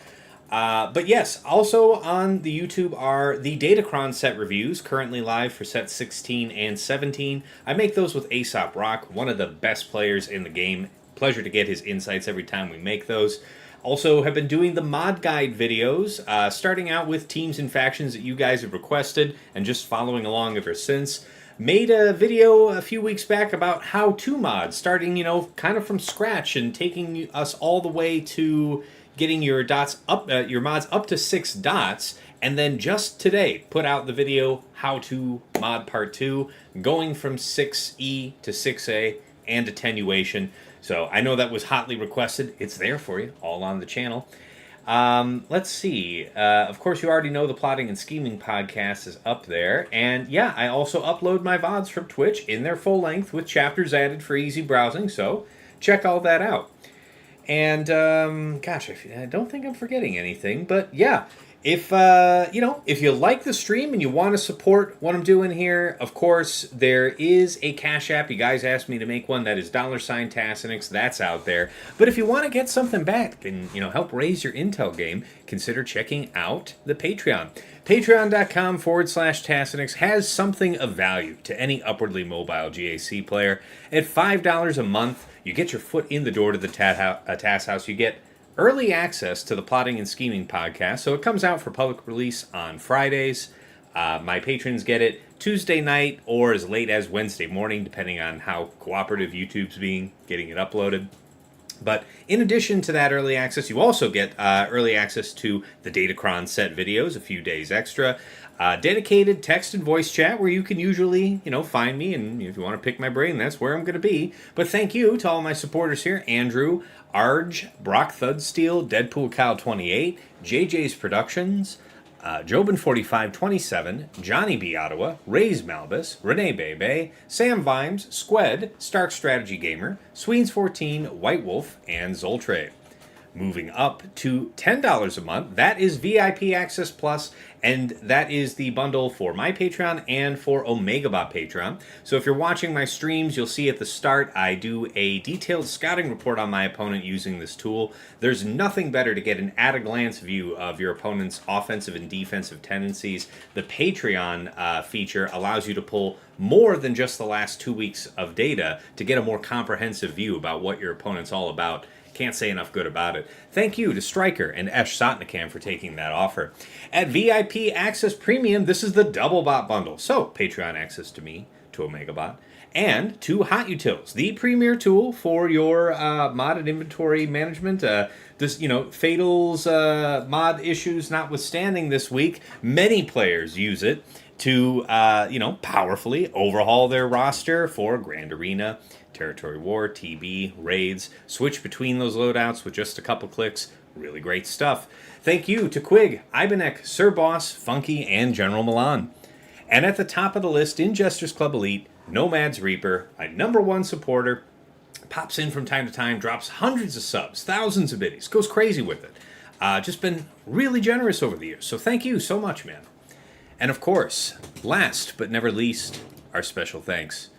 But yes, also on the YouTube are the Datacron set reviews, currently live for sets 16 and 17. I make those with Aesop Rock, one of the best players in the game. Pleasure to get his insights every time we make those. Also have been doing the mod guide videos, starting out with teams and factions that you guys have requested, and just following along ever since. Made a video a few weeks back about how to mod, starting, kind of from scratch and taking us all the way to getting your dots up, your mods up to 6 dots, and then just today put out the video how to mod part 2, going from 6E to 6A and attenuation. So I know that was hotly requested. It's there for you, all on the channel. Let's see. Of course, you already know the Plotting and Scheming podcast is up there. And yeah, I also upload my VODs from Twitch in their full length with chapters added for easy browsing. So check all that out. And, gosh, I don't think I'm forgetting anything. But yeah, if you like the stream and you want to support what I'm doing here, of course, there is a Cash App. You guys asked me to make one. That is $Tassinix. That's out there. But if you want to get something back and, help raise your Intel game, consider checking out the Patreon. Patreon.com/Tassinix has something of value to any upwardly mobile GAC player. At $5 a month, you get your foot in the door to the TAS house. You get early access to the Plotting and Scheming podcast, so it comes out for public release on Fridays. My patrons get it Tuesday night or as late as Wednesday morning, depending on how cooperative YouTube's being getting it uploaded. But in addition to that early access, you also get early access to the Datacron set videos, a few days extra. Dedicated text and voice chat where you can usually, find me, and if you want to pick my brain, that's where I'm going to be. But thank you to all my supporters here: Andrew, Arj, Brock Thudsteel, Deadpool Cow 28, JJ's Productions, Jobin4527, Johnny B. Ottawa, Ray's Malbus, Renee Bebe, Sam Vimes, Squed, Stark Strategy Gamer, Sweens14, White Wolf, and Zoltre. Moving up to $10 a month, that is VIP Access Plus, and that is the bundle for my Patreon and for OmegaBot Patreon. So if you're watching my streams, you'll see at the start I do a detailed scouting report on my opponent using this tool. There's nothing better to get an at-a-glance view of your opponent's offensive and defensive tendencies. The Patreon feature allows you to pull more than just the last 2 weeks of data to get a more comprehensive view about what your opponent's all about. Can't say enough good about it. Thank you to Stryker and Esh Sotnikam for taking that offer. At VIP Access Premium, this is the Double Bot bundle. So, Patreon access to me, to OmegaBot, and to Hot Utils, the premier tool for your mod and inventory management. Fatal's mod issues notwithstanding this week, many players use it to, powerfully overhaul their roster for Grand Arena, Territory War, TB, raids, switch between those loadouts with just a couple clicks. Really great stuff. Thank you to Quig, Ibanek, Sir Boss, Funky, and General Milan. And at the top of the list, in Jester's Club Elite, Nomad's Reaper, my #1 supporter, pops in from time to time, drops hundreds of subs, thousands of biddies, goes crazy with it. Just been really generous over the years, so thank you so much, man. And of course, last but never least, our special thanks.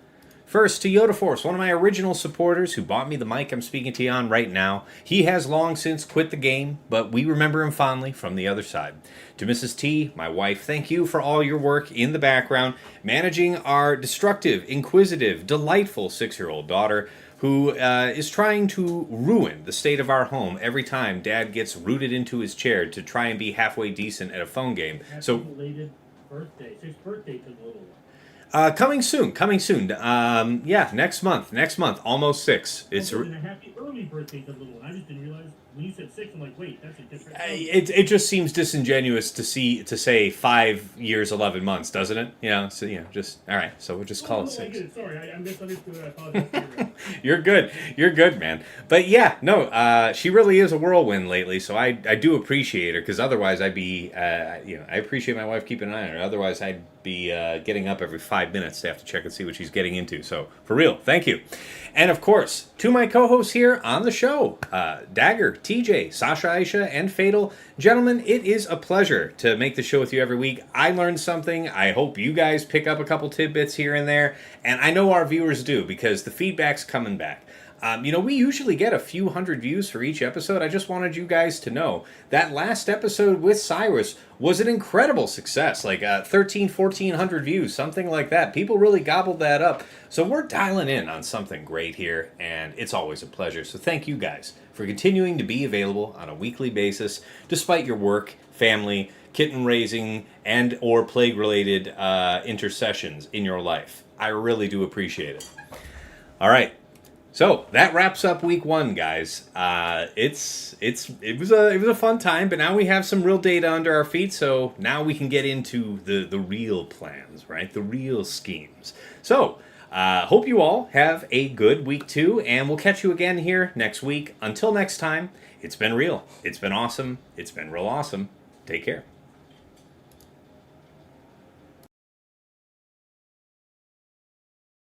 First, to Yoda Force, one of my original supporters who bought me the mic I'm speaking to you on right now. He has long since quit the game, but we remember him fondly from the other side. To Mrs. T, my wife, thank you for all your work in the background, managing our destructive, inquisitive, delightful 6-year-old daughter, who is trying to ruin the state of our home every time Dad gets rooted into his chair to try and be halfway decent at a phone game. So, belated birthday. His birthday to the little one. Coming soon. Next month, almost 6. It's a happy early birthday to the little one. I just didn't realize when you said 6. I'm like, wait, that's a different. It just seems disingenuous to say 5 years 11 months, doesn't it? So just all right. So we'll just call it 6. Sorry, I misunderstood. I apologize. You're good, man. But yeah, no, she really is a whirlwind lately. So I do appreciate her, because otherwise I'd be I appreciate my wife keeping an eye on her. Otherwise I'd be getting up every 5 minutes to have to check and see what she's getting into. So for real, thank you. And of course, to my co-hosts here on the show, Dagger, TJ, Sasha, Aisha, and Fatal. Gentlemen, it is a pleasure to make the show with you every week. I learned something. I hope you guys pick up a couple tidbits here and there. And I know our viewers do, because the feedback's coming back. We usually get a few hundred views for each episode. I just wanted you guys to know that last episode with Cyrus was an incredible success, like 1,400 views, something like that. People really gobbled that up. So we're dialing in on something great here, and it's always a pleasure. So thank you guys for continuing to be available on a weekly basis, despite your work, family, kitten raising, and or plague-related intercessions in your life. I really do appreciate it. All right. So that wraps up week 1, guys. It was a fun time, but now we have some real data under our feet. So now we can get into the real plans, right? The real schemes. So hope you all have a good week 2, and we'll catch you again here next week. Until next time, it's been real. It's been awesome. It's been real awesome. Take care.